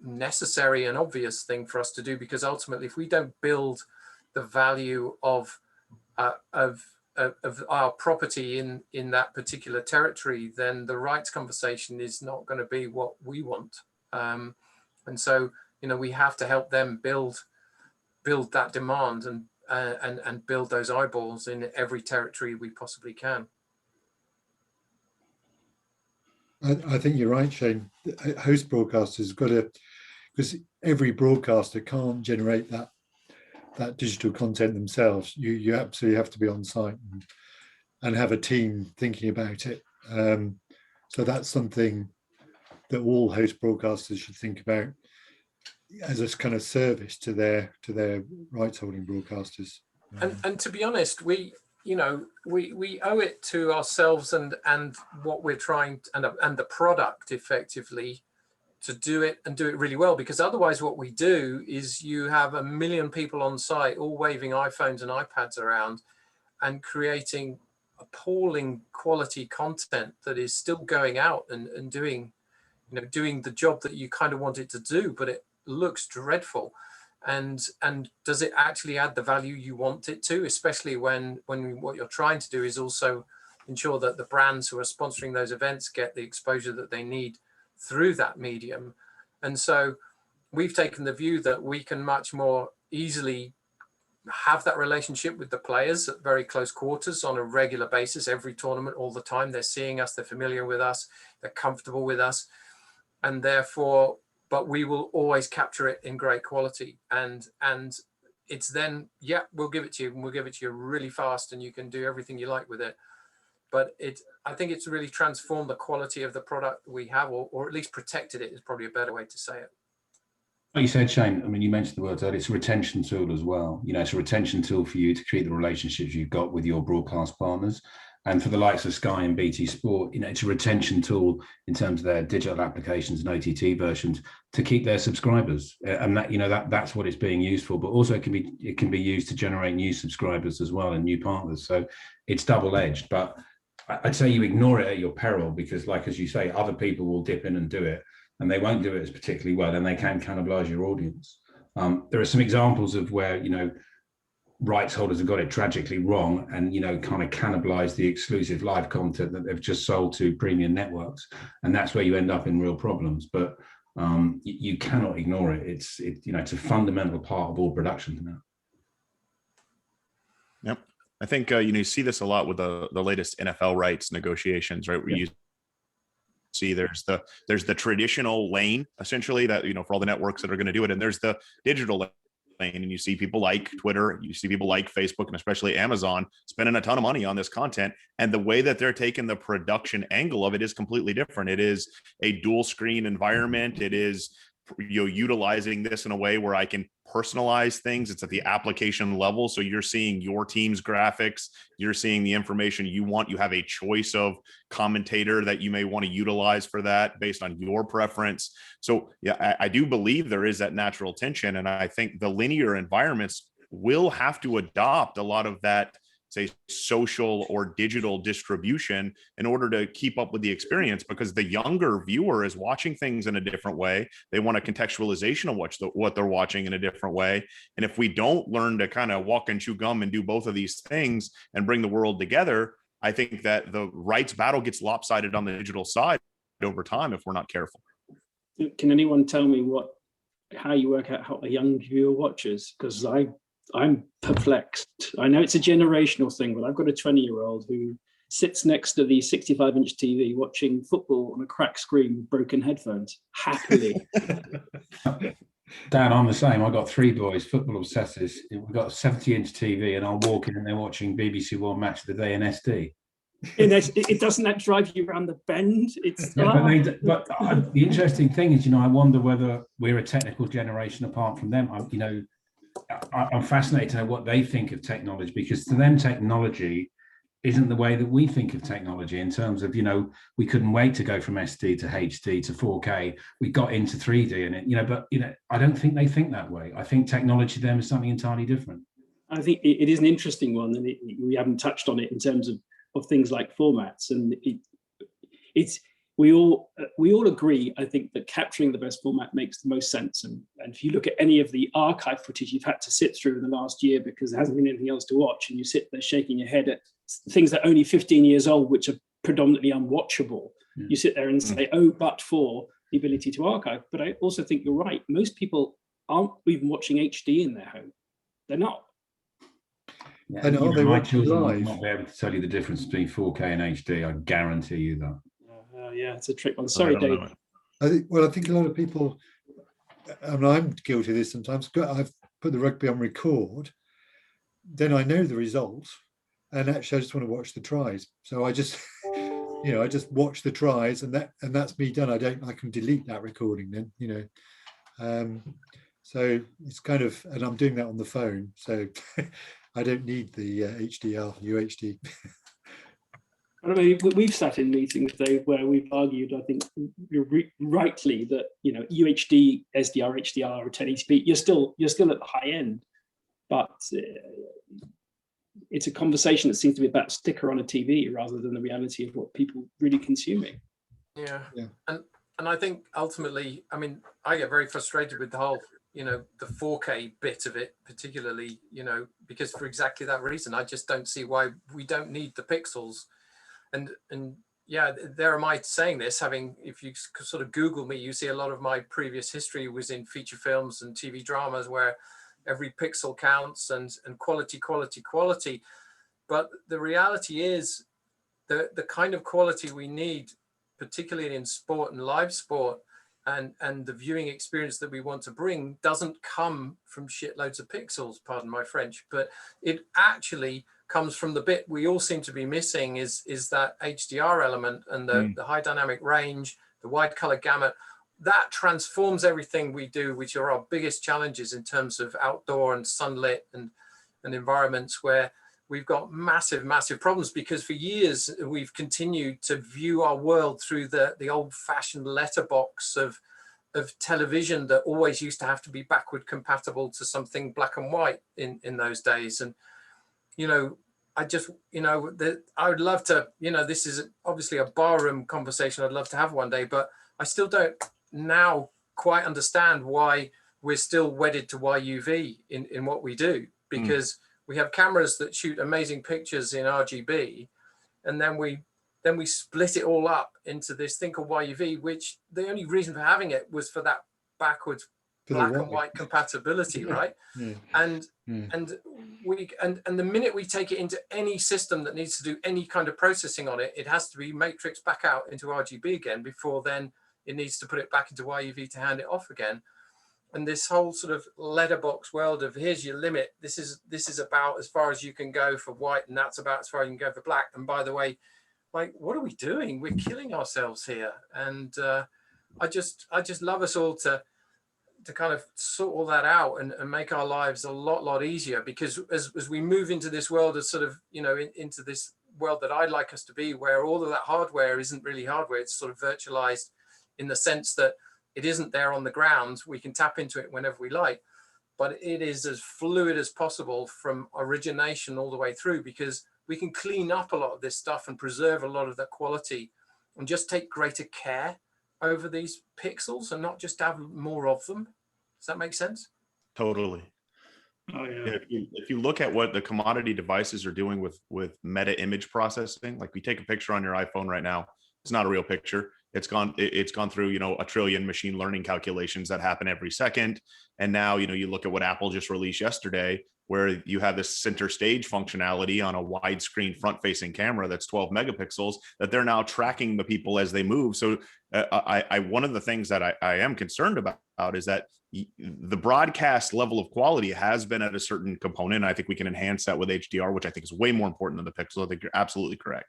necessary and obvious thing for us to do, because ultimately if we don't build the value of our property in that particular territory, then the rights conversation is not going to be what we want. And so, you know, we have to help them build that demand and build those eyeballs in every territory we possibly can. I think you're right, Shane. Host broadcasters got to, because every broadcaster can't generate that digital content themselves. You absolutely have to be on site and have a team thinking about it. So that's something that all host broadcasters should think about as a kind of service to their rights holding broadcasters. And to be honest, we owe it to ourselves and what we're trying and the product effectively to do it and do it really well, because otherwise what we do is you have 1 million people on site all waving iPhones and iPads around and creating appalling quality content that is still going out and doing the job that you kind of want it to do, but it looks dreadful. And does it actually add the value you want it to, especially when what you're trying to do is also ensure that the brands who are sponsoring those events get the exposure that they need through that medium. And so we've taken the view that we can much more easily have that relationship with the players at very close quarters on a regular basis, every tournament, all the time. They're seeing us, they're familiar with us, they're comfortable with us, and therefore, but we will always capture it in great quality. And it's then, yeah, we'll give it to you, and we'll give it to you really fast, and you can do everything you like with it. But I think it's really transformed the quality of the product we have, or at least protected it is probably a better way to say it. Like you said, Shane, I mean, you mentioned the words earlier, it's a retention tool as well. You know, it's a retention tool for you to create the relationships you've got with your broadcast partners. And for the likes of Sky and BT Sport, you know, it's a retention tool in terms of their digital applications and OTT versions to keep their subscribers. And that, you know, that's what it's being used for, but also it can be used to generate new subscribers as well and new partners. So it's double-edged, but I'd say you ignore it at your peril, because like, as you say, other people will dip in and do it, and they won't do it as particularly well, and they can cannibalize your audience. There are some examples of where, you know, rights holders have got it tragically wrong and, you know, kind of cannibalize the exclusive live content that they've just sold to premium networks. And that's where you end up in real problems. But you cannot ignore it. It's a fundamental part of all production now. Yep. I think, you see this a lot with the latest NFL rights negotiations, right? Where you see there's the traditional lane, essentially, that, for all the networks that are going to do it. And there's the digital lane. And you see people like Twitter, you see people like Facebook, and especially Amazon spending a ton of money on this content. And the way that they're taking the production angle of it is completely different. It is a dual screen environment. It is, utilizing this in a way where I can personalize things. It's at the application level. So you're seeing your team's graphics, you're seeing the information you want. You have a choice of commentator that you may want to utilize for that based on your preference. So yeah, I do believe there is that natural tension. And I think the linear environments will have to adopt a lot of that, say, social or digital distribution in order to keep up with the experience, because the younger viewer is watching things in a different way. They want a contextualization of what they're watching in a different way. And if we don't learn to kind of walk and chew gum and do both of these things and bring the world together, I think that the rights battle gets lopsided on the digital side over time if we're not careful. Can anyone tell me how you work out how a young viewer watches? Because I'm perplexed. I know it's a generational thing, but I've got a 20-year-old who sits next to the 65-inch TV watching football on a cracked screen with broken headphones, happily. Dan, I'm the same. I got 3 boys, football obsessives. We've got a 70-inch TV, and I'll walk in and they're watching BBC One Match of the Day in SD. It doesn't that drive you around the bend? It's Yeah, but the interesting thing is, I wonder whether we're a technical generation apart from them. I'm fascinated to know what they think of technology, because to them, technology isn't the way that we think of technology in terms of, we couldn't wait to go from SD to HD to 4K. We got into 3D and but I don't think they think that way. I think technology to them is something entirely different. I think it is an interesting one, and we haven't touched on it in terms of things like formats, and we all agree, I think, that capturing the best format makes the most sense. And if you look at any of the archive footage you've had to sit through in the last year because there hasn't been anything else to watch, and you sit there shaking your head at things that are only 15 years old, which are predominantly unwatchable, you sit there and say, oh, but for the ability to archive. But I also think you're right. Most people aren't even watching HD in their home. They're not. Yeah, my children will not be able to tell you the difference between 4K and HD. I guarantee you that. Yeah, it's a trick one. Sorry, Dave. I think a lot of people, and I'm guilty of this sometimes. I've put the rugby on record, then I know the result, and actually I just want to watch the tries. So I just, I just watch the tries, and that's me done. I can delete that recording then, So it's kind of, and I'm doing that on the phone, so I don't need the HDR, UHD. I mean, we've sat in meetings, Dave, where we've argued, I think rightly, that UHD, SDR, HDR, or 1080p, you're still at the high end, but it's a conversation that seems to be about a sticker on a TV rather than the reality of what people really consuming. Yeah. And I think ultimately, I mean, I get very frustrated with the whole, the 4K bit of it, particularly, because for exactly that reason, I just don't see why we don't need the pixels. And yeah, there am I saying this, if you sort of Google me, you see a lot of my previous history was in feature films and TV dramas where every pixel counts and quality. But the reality is the kind of quality we need, particularly in sport and live sport, and the viewing experience that we want to bring doesn't come from shitloads of pixels, pardon my French, but it actually comes from the bit we all seem to be missing is that HDR element and the high dynamic range, the wide color gamut. That transforms everything we do, which are our biggest challenges in terms of outdoor and sunlit and environments where we've got massive problems, because for years we've continued to view our world through the old-fashioned letterbox of television that always used to have to be backward compatible to something black and white in those days. And I just, I would love to, this is obviously a barroom conversation I'd love to have one day, but I still don't now quite understand why we're still wedded to YUV in what we do, because we have cameras that shoot amazing pictures in RGB, and then we split it all up into this thing called YUV, which the only reason for having it was for that backwards black and white compatibility, right? And the minute we take it into any system that needs to do any kind of processing on it, it has to be matrix back out into RGB again before then it needs to put it back into YUV to hand it off again. And this whole sort of letterbox world of here's your limit. This is about as far as you can go for white, and that's about as far as you can go for black. And by the way, like, what are we doing? We're killing ourselves here. And I just love us all to kind of sort all that out and make our lives a lot easier, because as we move into this world of sort of, into this world that I'd like us to be, where all of that hardware isn't really hardware, it's sort of virtualized in the sense that it isn't there on the ground. We can tap into it whenever we like, but it is as fluid as possible from origination all the way through, because we can clean up a lot of this stuff and preserve a lot of the quality and just take greater care over these pixels and not just have more of them. Does that make sense? Totally. Oh, yeah. If you look at what the commodity devices are doing with meta image processing, like we take a picture on your iPhone right now, it's not a real picture. It's gone through, you know, a trillion machine learning calculations that happen every second. And now, you know, you look at what Apple just released yesterday, where you have this center stage functionality on a widescreen front facing camera that's 12 megapixels, that they're now tracking the people as they move. So one of the things that I am concerned about is that the broadcast level of quality has been at a certain component. I think we can enhance that with HDR, which I think is way more important than the pixel. I think you're absolutely correct.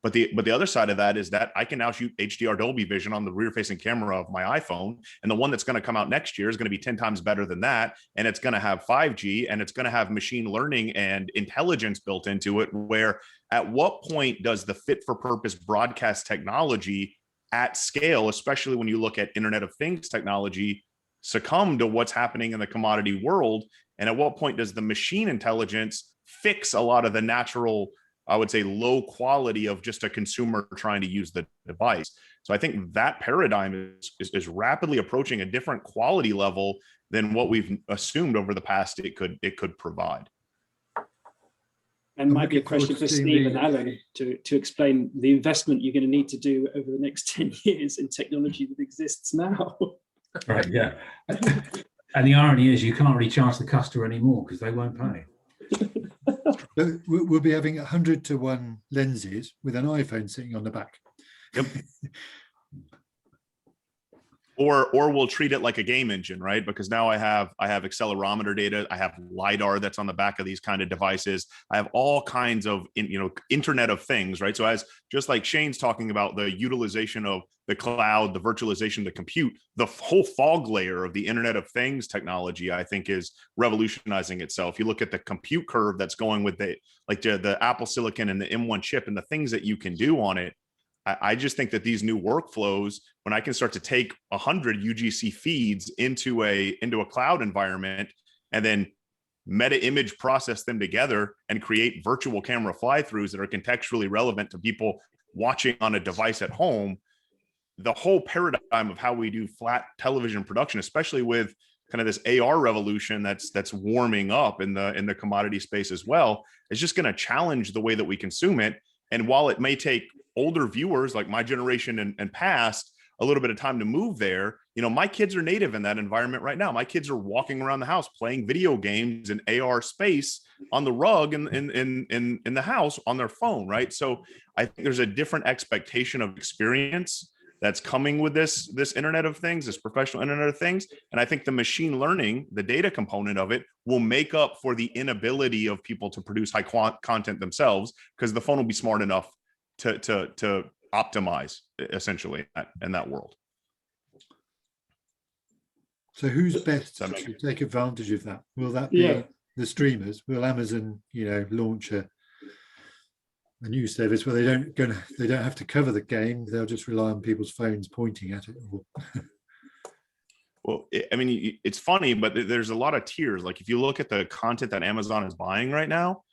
But the other side of that is that I can now shoot HDR Dolby Vision on the rear facing camera of my iPhone. And the one that's going to come out next year is going to be 10 times better than that. And it's going to have 5G, and it's going to have machine learning and intelligence built into it, where at what point does the fit for purpose broadcast technology at scale, especially when you look at Internet of Things technology, succumb to what's happening in the commodity world? And at what point does the machine intelligence fix a lot of the natural, I would say, low quality of just a consumer trying to use the device? So I think that paradigm is rapidly approaching a different quality level than what we've assumed over the past it could provide. And might be a question for Steve and Alan to explain the investment you're going to need to do over the next 10 years in technology that exists now. Right, yeah. And the irony is you can't really charge the customer anymore because they won't pay. We'll be having 100-to-1 lenses with an iPhone sitting on the back. Yep. Or we'll treat it like a game engine, right? Because now I have accelerometer data, I have LiDAR that's on the back of these kind of devices. I have all kinds of Internet of Things, right? So as just like Shane's talking about the utilization of the cloud, the virtualization, the compute, the whole fog layer of the Internet of Things technology, I think, is revolutionizing itself. You look at the compute curve that's going with the Apple Silicon and the M1 chip and the things that you can do on it. I just think that these new workflows, when I can start to take 100 UGC feeds into a cloud environment and then meta image process them together and create virtual camera fly-throughs that are contextually relevant to people watching on a device at home, the whole paradigm of how we do flat television production, especially with kind of this AR revolution that's warming up in the commodity space as well, is just going to challenge the way that we consume it. And while it may take older viewers like my generation and past a little bit of time to move there, my kids are native in that environment right now. My kids are walking around the house playing video games in AR space on the rug in the house on their phone, right? So I think there's a different expectation of experience that's coming with this Internet of Things, this professional Internet of Things. And I think the machine learning, the data component of it, will make up for the inability of people to produce high content themselves, because the phone will be smart enough to optimize essentially in that world. So who's best to take advantage of that? Will that be the streamers? Will Amazon, launch a new service where they don't have to cover the game? They'll just rely on people's phones pointing at it. Well, I mean, it's funny, but there's a lot of tiers. Like if you look at the content that Amazon is buying right now,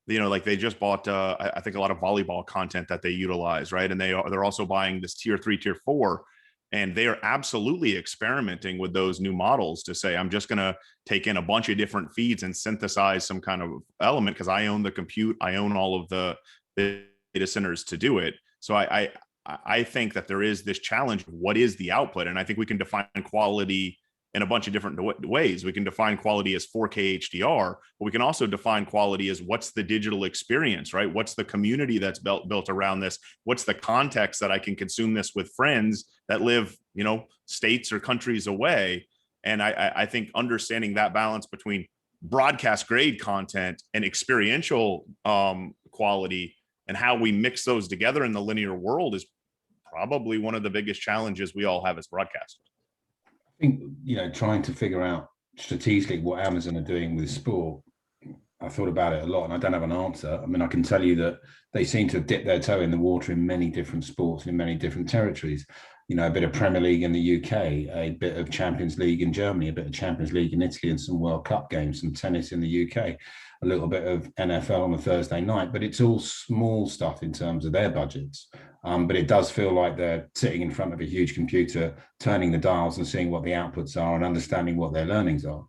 like they just bought, I think, a lot of volleyball content that they utilize, right? And they're also buying this tier 3, tier 4, and they are absolutely experimenting with those new models to say, I'm just going to take in a bunch of different feeds and synthesize some kind of element because I own the compute, I own all of the data centers to do it. So I think that there is this challenge of what is the output, and I think we can define quality in a bunch of different ways. We can define quality as 4K HDR, but we can also define quality as what's the digital experience, right? What's the community that's built around this? What's the context that I can consume this with friends that live, states or countries away? And I think understanding that balance between broadcast grade content and experiential quality and how we mix those together in the linear world is probably one of the biggest challenges we all have as broadcasters. I think, trying to figure out strategically what Amazon are doing with sport, I thought about it a lot and I don't have an answer. I mean, I can tell you that they seem to have dipped their toe in the water in many different sports, in many different territories. A bit of Premier League in the UK, a bit of Champions League in Germany, a bit of Champions League in Italy, and some World Cup games, some tennis in the UK, a little bit of NFL on a Thursday night, but it's all small stuff in terms of their budgets. But it does feel like they're sitting in front of a huge computer, turning the dials and seeing what the outputs are and understanding what their learnings are.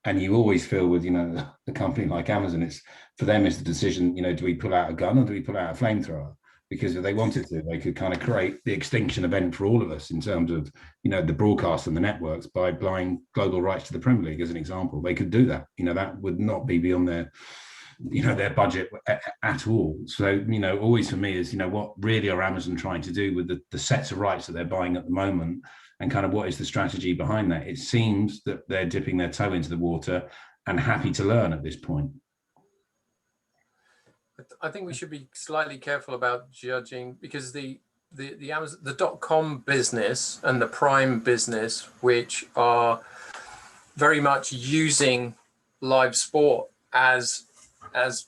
And you always feel with, a company like Amazon, it's for them is the decision, do we pull out a gun or do we pull out a flamethrower? because if they wanted to, they could kind of create the extinction event for all of us in terms of, the broadcast and the networks by buying global rights to the Premier League, as an example. They could do that. That would not be beyond their budget at all. So, always for me is, what really are Amazon trying to do with the sets of rights that they're buying at the moment, and kind of what is the strategy behind that? It seems that they're dipping their toe into the water and happy to learn at this point. I think we should be slightly careful about judging, because the Amazon, the .com business and the Prime business, which are very much using live sport as a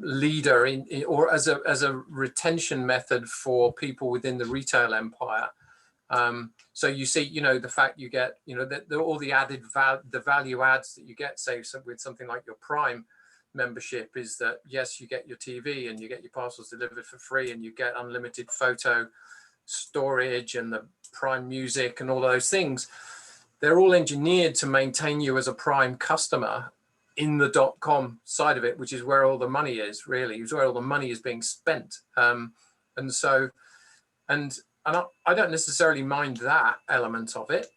leader or as a retention method for people within the retail empire. So you see, the fact you get, all the added the value adds that you get, say, with something like your Prime membership, is that, yes, you get your TV and you get your parcels delivered for free, and you get unlimited photo storage and the Prime music and all those things. They're all engineered to maintain you as a Prime customer in the .com side of it, which is where all the money is, really, is where all the money is being spent. I don't necessarily mind that element of it.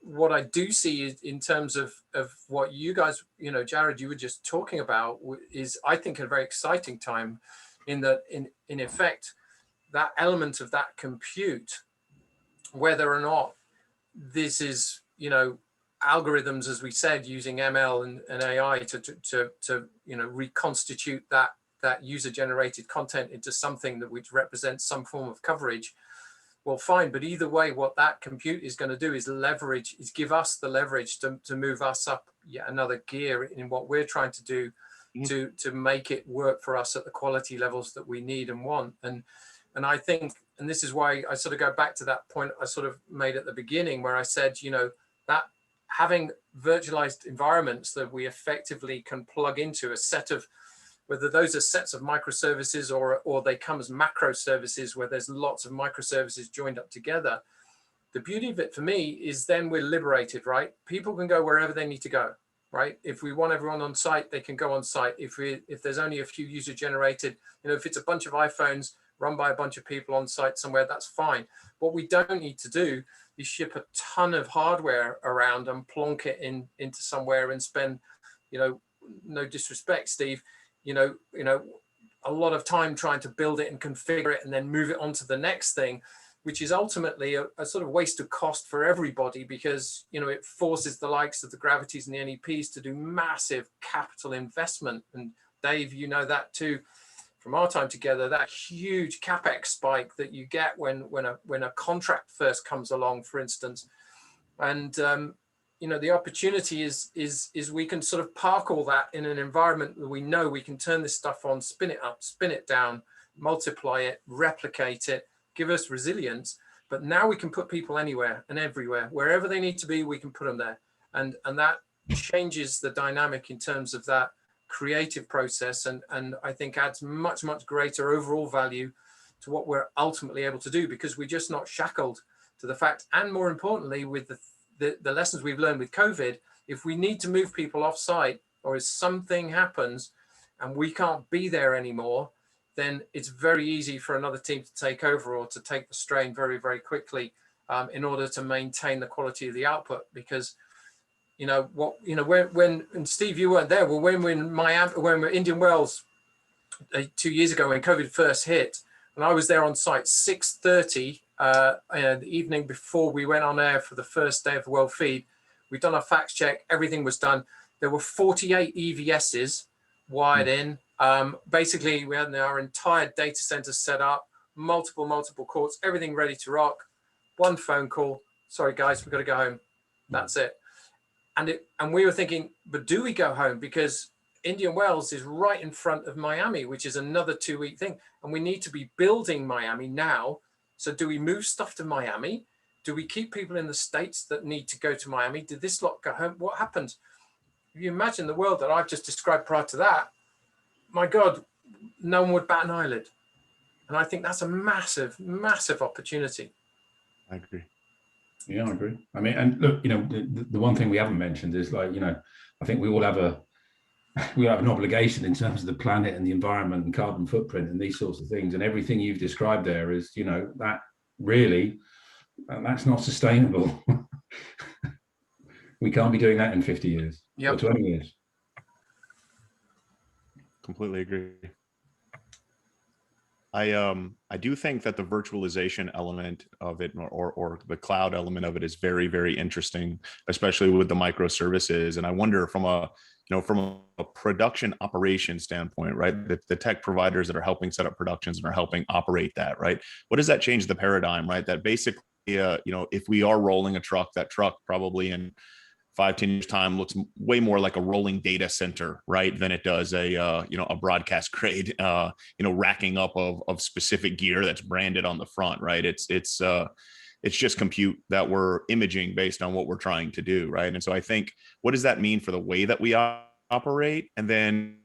What I do see is, in terms of what you guys, Jared, you were just talking about, is, I think, a very exciting time, in that, in effect, that element of that compute, whether or not this is, algorithms, as we said, using ML and AI to reconstitute that user-generated content into something which represents some form of coverage. Well, fine, but either way, what that compute is going to do is give us the leverage to move us up yet another gear in what we're trying to do, to make it work for us at the quality levels that we need and want. And I think, and this is why I sort of go back to that point I sort of made at the beginning, where I said, that having virtualized environments that we effectively can plug into a set of, whether those are sets of microservices or they come as macro services where there's lots of microservices joined up together. The beauty of it for me is then we're liberated, right? People can go wherever they need to go, right? If we want everyone on site, they can go on site. If there's only a few user generated, if it's a bunch of iPhones run by a bunch of people on site somewhere, that's fine. What we don't need to do is ship a ton of hardware around and plonk it into somewhere and spend, no disrespect, Steve, a lot of time trying to build it and configure it and then move it on to the next thing, which is ultimately a sort of waste of cost for everybody, because, it forces the likes of the Gravities and the NEPs to do massive capital investment. And Dave, that too, from our time together, that huge CapEx spike that you get when a contract first comes along, for instance. And, the opportunity is we can sort of park all that in an environment that we know we can turn this stuff on, spin it up, spin it down, multiply it, replicate it, give us resilience. But now we can put people anywhere and everywhere, wherever they need to be, we can put them there. And that changes the dynamic in terms of that creative process, and I think adds much, much greater overall value to what we're ultimately able to do, because we're just not shackled to the fact, and more importantly, with the lessons we've learned with COVID, if we need to move people off site, or if something happens and we can't be there anymore, then it's very easy for another team to take over or to take the strain very, very quickly, in order to maintain the quality of the output. Because when and Steve, you weren't there, well, when we're in Miami, when we're Indian Wells 2 years ago, when COVID first hit, and I was there on site 6:30 the evening before we went on air for the first day of the World Feed. We'd done a fact check, everything was done. There were 48 EVSs wired in. Basically, we had our entire data center set up, multiple ports, everything ready to rock. One phone call, sorry guys, we've got to go home. That's it. And we were thinking, but do we go home? Because Indian Wells is right in front of Miami, which is another 2-week thing. And we need to be building Miami now. So do we move stuff to Miami? Do we keep people in the States that need to go to Miami? Did this lot go home? What happens? If you imagine the world that I've just described prior to that, my God, no one would bat an eyelid. And I think that's a massive, massive opportunity. I agree. Yeah, I agree. I mean, and look, the one thing we haven't mentioned is, like, I think we all have we have an obligation in terms of the planet and the environment and carbon footprint and these sorts of things. And everything you've described there is, you know, that really, that's not sustainable. We can't be doing that in 50 years or 20 years. Completely agree. I do think that the virtualization element of it or the cloud element of it is very, very interesting, especially with the microservices. And I wonder from a production operation standpoint, right? The tech providers that are helping set up productions and are helping operate that, right? What does that change the paradigm, right? That basically, if we are rolling a truck, that truck probably in 5-10 years time looks way more like a rolling data center, right, than it does a broadcast grade racking up of specific gear that's branded on the front, right? It's just compute that we're imaging based on what we're trying to do, right? And so I think, what does that mean for the way that we operate? And then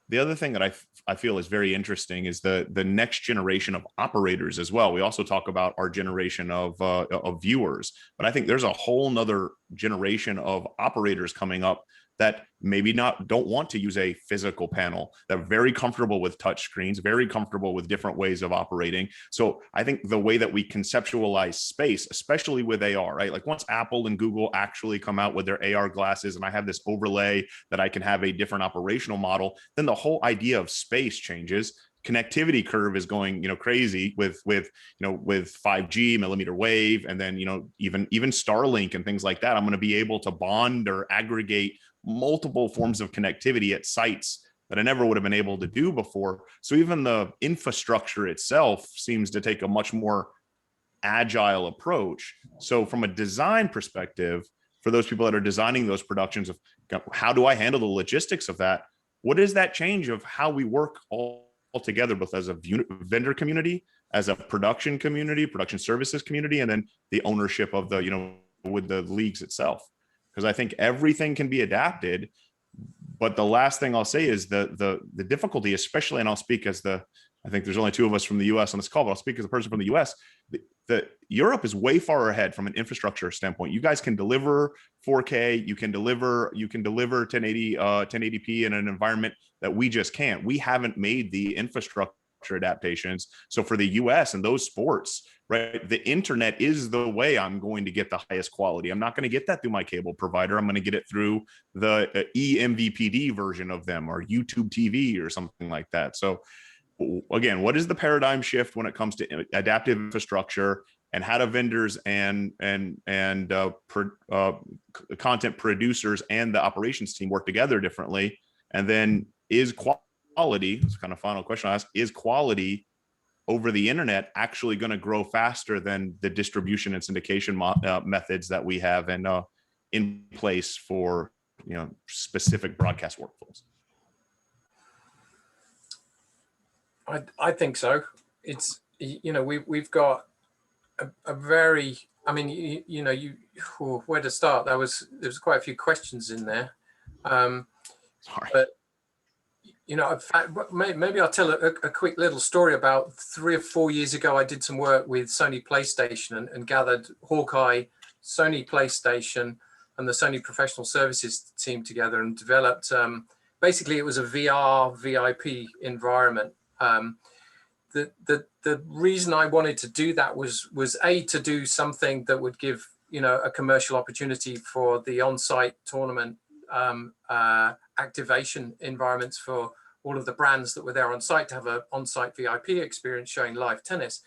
the other thing that I feel is very interesting is the next generation of operators as well. We also talk about our generation of viewers, but I think there's a whole nother generation of operators coming up that maybe don't want to use a physical panel, that are very comfortable with touch screens, very comfortable with different ways of operating. So I think the way that we conceptualize space, especially with AR, right? Like once Apple and Google actually come out with their AR glasses and I have this overlay that I can have a different operational model, then the whole idea of space changes. Connectivity curve is going, crazy with 5G, millimeter wave, and then, even Starlink and things like that. I'm going to be able to bond or aggregate multiple forms of connectivity at sites that I never would have been able to do before. So even the infrastructure itself seems to take a much more agile approach. So from a design perspective, for those people that are designing those productions of how do I handle the logistics of that? What is that change of how we work all together, both as a vendor community, as a production community, production services community, and then the ownership of the, with the leagues itself? Because I think everything can be adapted, but the last thing I'll say is the difficulty, especially, and I'll speak as I think there's only two of us from the US on this call, but I'll speak as a person from the US. The Europe is way far ahead from an infrastructure standpoint. You guys can deliver 4K, you can deliver 1080p in an environment that we just can't. We haven't made the infrastructure adaptations. So for the US and those sports, right, the internet is the way I'm going to get the highest quality. I'm not going to get that through my cable provider. I'm going to get it through the eMVPD version of them or YouTube TV or something like that. So again, what is the paradigm shift when it comes to adaptive infrastructure, and how do vendors and content producers and the operations team work together differently? And then is quality, it's kind of final question I ask, is quality over the internet actually going to grow faster than the distribution and syndication methods that we have and in place for specific broadcast workflows? I think so. It's we've got a very, I mean, where to start? There's quite a few questions in there. Sorry. But in fact, maybe I'll tell a quick little story. About 3 or 4 years ago, I did some work with Sony PlayStation and gathered Hawkeye, Sony PlayStation, and the Sony Professional Services team together and developed. Basically, it was a VR VIP environment. The reason I wanted to do that was to do something that would give a commercial opportunity for the on-site tournament activation environments for all of the brands that were there on site to have an on-site VIP experience showing live tennis.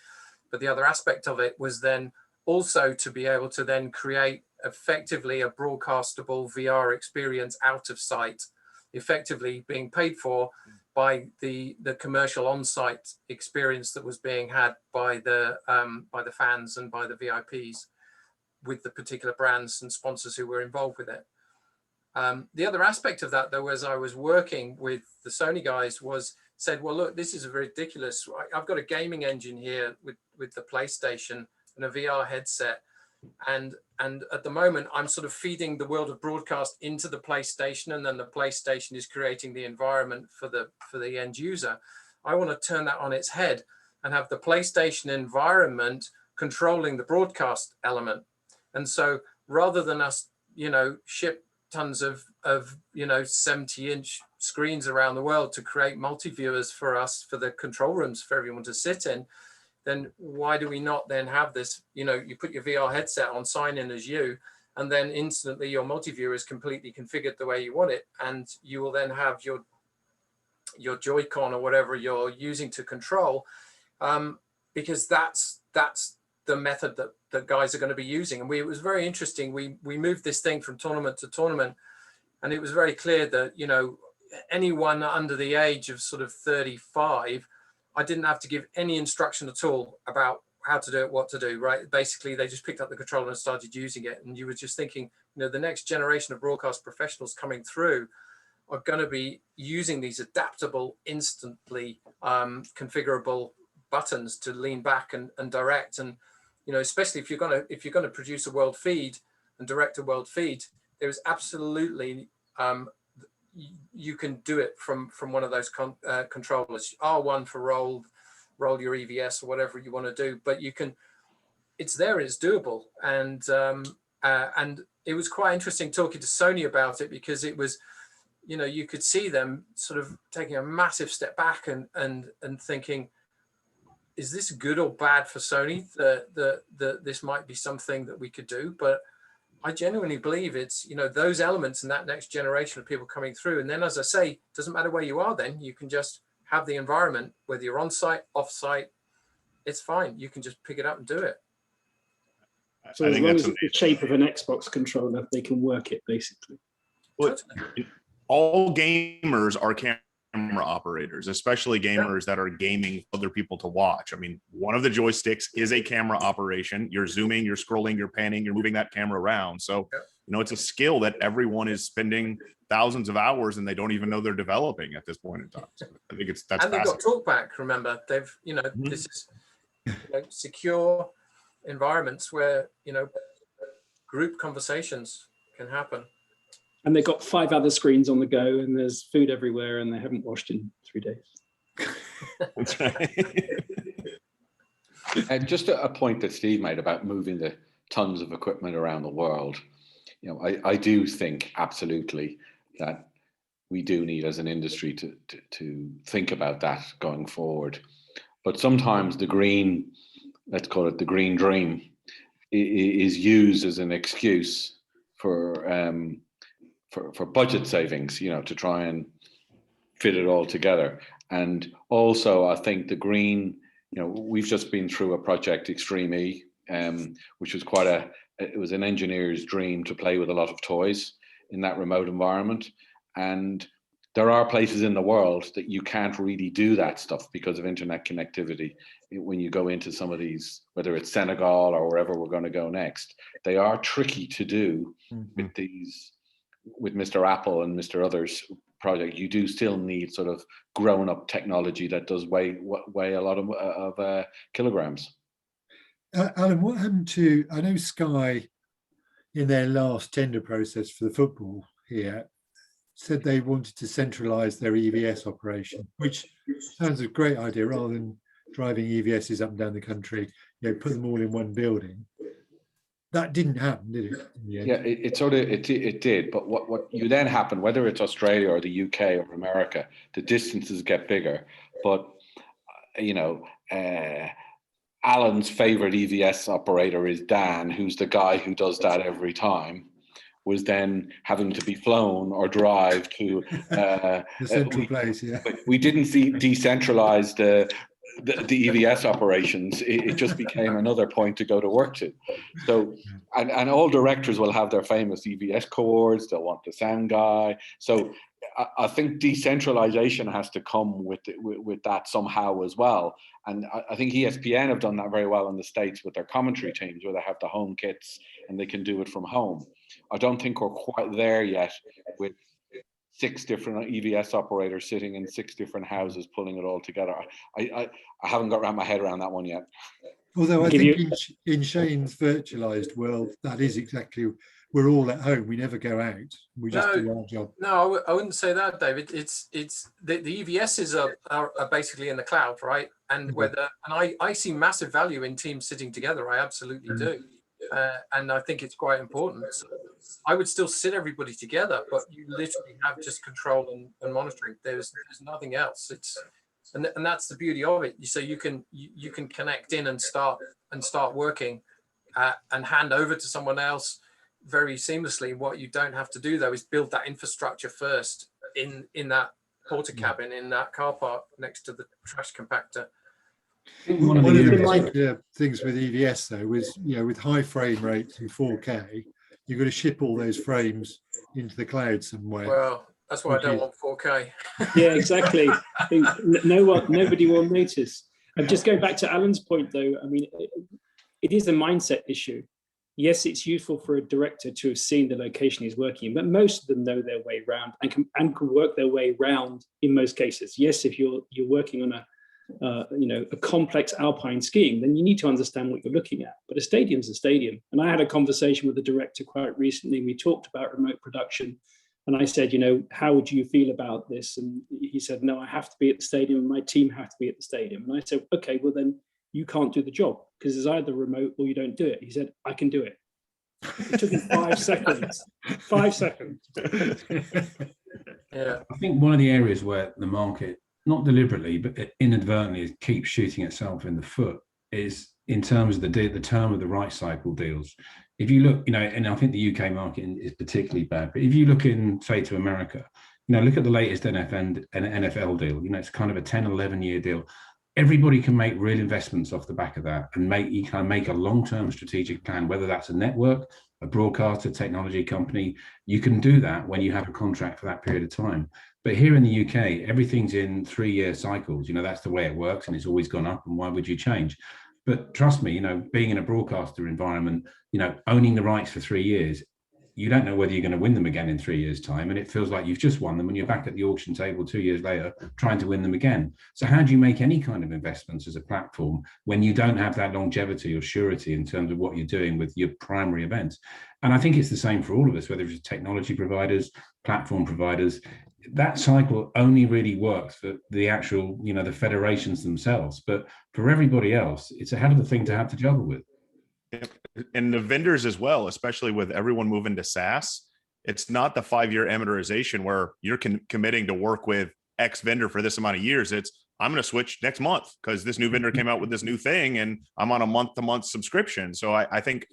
But the other aspect of it was then also to be able to then create effectively a broadcastable VR experience out of site, effectively being paid for by the commercial on-site experience that was being had by the fans and by the VIPs with the particular brands and sponsors who were involved with it. The other aspect of that, though, as I was working with the Sony guys, said, well, look, this is ridiculous. I've got a gaming engine here with the PlayStation and a VR headset. And at the moment, I'm sort of feeding the world of broadcast into the PlayStation, and then the PlayStation is creating the environment for the end user. I want to turn that on its head and have the PlayStation environment controlling the broadcast element. And so rather than us, ship tons of 70-inch screens around the world to create multi-viewers for us, for the control rooms for everyone to sit in, then why do we not then have this, you put your VR headset on, sign in as you, and then instantly your multi-viewer is completely configured the way you want it, and you will then have your Joy-Con or whatever you're using to control, because that's the method that guys are going to be using. And it was very interesting. We moved this thing from tournament to tournament, and it was very clear that, anyone under the age of sort of 35, I didn't have to give any instruction at all about how to do it, what to do, right? Basically, they just picked up the controller and started using it. And you were just thinking, the next generation of broadcast professionals coming through are going to be using these adaptable, instantly configurable buttons to lean back and direct. And especially if you're going to produce a world feed and direct a world feed, there is absolutely you can do it from one of those controllers. R1 for roll your EVS or whatever you want to do, but you can. It's there. It's doable, and it was quite interesting talking to Sony about it, because it was, you could see them sort of taking a massive step back and thinking, is this good or bad for Sony that this might be something that we could do? But I genuinely believe it's, those elements in that next generation of people coming through. And then, as I say, doesn't matter where you are, then you can just have the environment, whether you're on site, off site, it's fine. You can just pick it up and do it. So as long as it's the shape of an Xbox controller, they can work it basically. Well, all gamers are camera operators, especially gamers that are gaming other people to watch. I mean, one of the joysticks is a camera operation. You're zooming, you're scrolling, you're panning, you're moving that camera around. So, it's a skill that everyone is spending thousands of hours and they don't even know they're developing at this point in time. So I think that's and they've got talkback. Remember, they've this is secure environments where group conversations can happen. And they've got 5 other screens on the go, and there's food everywhere, and they haven't washed in 3 days. That's right. And just a point that Steve made about moving the tons of equipment around the world. I do think absolutely that we do need, as an industry, to think about that going forward. But sometimes the green, let's call it the green dream, is used as an excuse for budget savings, to try and fit it all together. And also, I think the green, we've just been through a project, Extreme E, which was it was an engineer's dream to play with a lot of toys in that remote environment. And there are places in the world that you can't really do that stuff because of internet connectivity. When you go into some of these, whether it's Senegal or wherever we're going to go next, they are tricky to do with Mr. Apple and Mr. Others project. You do still need sort of grown-up technology that does weigh a lot of kilograms. Alan, what happened to, I know Sky in their last tender process for the football here said they wanted to centralize their EVS operation, which sounds a great idea, rather than driving EVSs up and down the country, put them all in one building. That didn't happen, did it? Yeah, it did. But what you then happen, whether it's Australia or the UK or America, the distances get bigger. But Alan's favorite EVS operator is Dan, who's the guy who does that every time, was then having to be flown or drive to the central place. Yeah, we didn't see decentralized the EVS operations. It just became another point to go to work to. So, and all directors will have their famous EVS coords. They'll want the sound guy. So I think decentralization has to come with that somehow as well. And I think ESPN have done that very well in the States with their commentary teams, where they have the home kits and they can do it from home. I don't think we're quite there yet with 6 different EVS operators sitting in 6 different houses pulling it all together. I haven't got my head around that one yet. Although I think in Shane's virtualized world, that is exactly, we're all at home. We never go out. We just do our job. No, I wouldn't say that, David. It's the EVSs are basically in the cloud, right? And I see massive value in teams sitting together. I absolutely do. and I think it's quite important. So I would still sit everybody together, but you literally have just control and monitoring. There's nothing else. And that's the beauty of it. So you can connect in and start working and hand over to someone else very seamlessly. What you don't have to do though is build that infrastructure first in that porta cabin, in that car park next to the trash compactor. One of the particular things with EVS though was, with high frame rates and 4K, you've got to ship all those frames into the cloud somewhere. Well, that's why I don't want 4K. Yeah, exactly. I think nobody will notice. And just going back to Alan's point though, I mean, it is a mindset issue. Yes, it's useful for a director to have seen the location he's working in, but most of them know their way around and can work their way around in most cases. Yes, if you're working on a complex alpine skiing, then you need to understand what you're looking at. But a stadium's a stadium. And I had a conversation with the director quite recently. We talked about remote production, and I said, how would you feel about this? And he said, no, I have to be at the stadium, and my team have to be at the stadium. And I said, okay, well then you can't do the job because it's either remote or you don't do it. He said, I can do it. It took him 5 seconds. 5 seconds. Yeah. I think one of the areas where the market, not deliberately, but inadvertently, keeps shooting itself in the foot is in terms of the term of the right cycle deals. If you look, and I think the UK market is particularly bad, but if you look in, say, to America, look at the latest NFL deal, it's kind of a 10, 11-year deal. Everybody can make real investments off the back of that and you can make a long-term strategic plan, whether that's a network, a broadcaster, technology company. You can do that when you have a contract for that period of time. But here in the UK, everything's in 3-year cycles. That's the way it works, and it's always gone up. And why would you change? But trust me, being in a broadcaster environment, owning the rights for 3 years, you don't know whether you're going to win them again in 3 years' time. And it feels like you've just won them and you're back at the auction table 2 years later trying to win them again. So how do you make any kind of investments as a platform when you don't have that longevity or surety in terms of what you're doing with your primary events? And I think it's the same for all of us, whether it's technology providers, platform providers. That cycle only really works for the actual, the federations themselves. But for everybody else, it's a hell of a thing to have to juggle with. And the vendors as well, especially with everyone moving to SaaS, it's not the 5-year amortization where you're committing to work with X vendor for this amount of years. It's I'm going to switch next month because this new vendor came out with this new thing and I'm on a month-to-month subscription. So I think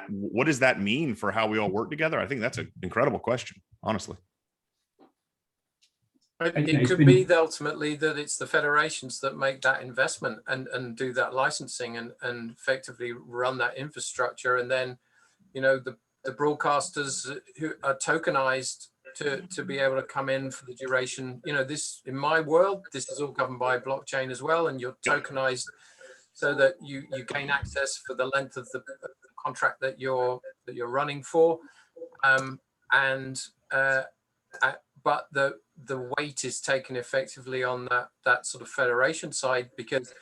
what does that mean for how we all work together? I think that's an incredible question, honestly. It could be that ultimately that it's the federations that make that investment and do that licensing and effectively run that infrastructure. And then, the broadcasters who are tokenized to be able to come in for the duration. This in my world, this is all governed by blockchain as well. And you're tokenized so that you gain access for the length of the contract that you're running for. But the weight is taken effectively on that sort of federation side, because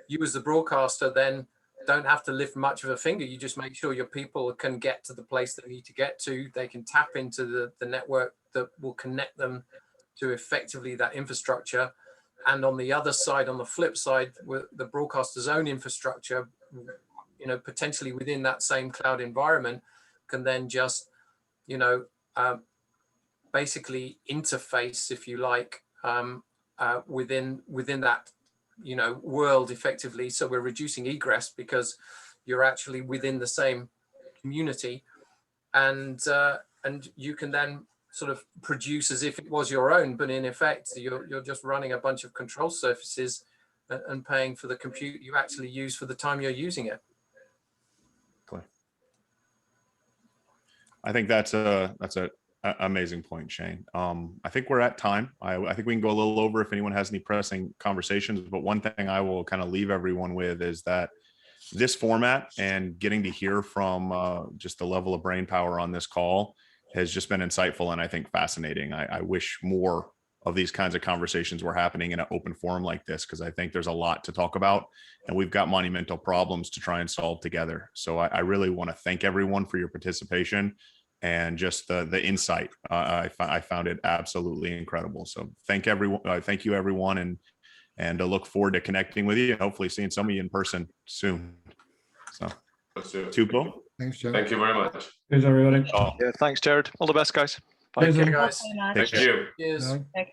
you as the broadcaster then don't have to lift much of a finger. You just make sure your people can get to the place they need to get to. They can tap into the network that will connect them to effectively that infrastructure. And on the other side, on the flip side, with the broadcaster's own infrastructure, potentially within that same cloud environment, can then just, basically interface, if you like, within that, world effectively. So we're reducing egress because you're actually within the same community, and you can then sort of produce as if it was your own, but in effect, you're just running a bunch of control surfaces and paying for the compute you actually use for the time you're using it. I think that's a amazing point, Shane. I think we're at time. I think we can go a little over if anyone has any pressing conversations, but one thing I will kind of leave everyone with is that this format and getting to hear from just the level of brain power on this call has just been insightful and I think fascinating. I wish more of these kinds of conversations were happening in an open forum like this, because I think there's a lot to talk about and we've got monumental problems to try and solve together. So I really want to thank everyone for your participation and just the insight. I found it absolutely incredible. So thank you everyone, and I look forward to connecting with you, hopefully seeing some of you in person soon. So let's do it. Tupo. Thanks, Joe. Thank you very much. Cheers, everybody. Yeah, thanks, Jared. All the best, guys. Bye. Cheers, Thank you, everybody. guys. Thank you. Cheers. Thanks.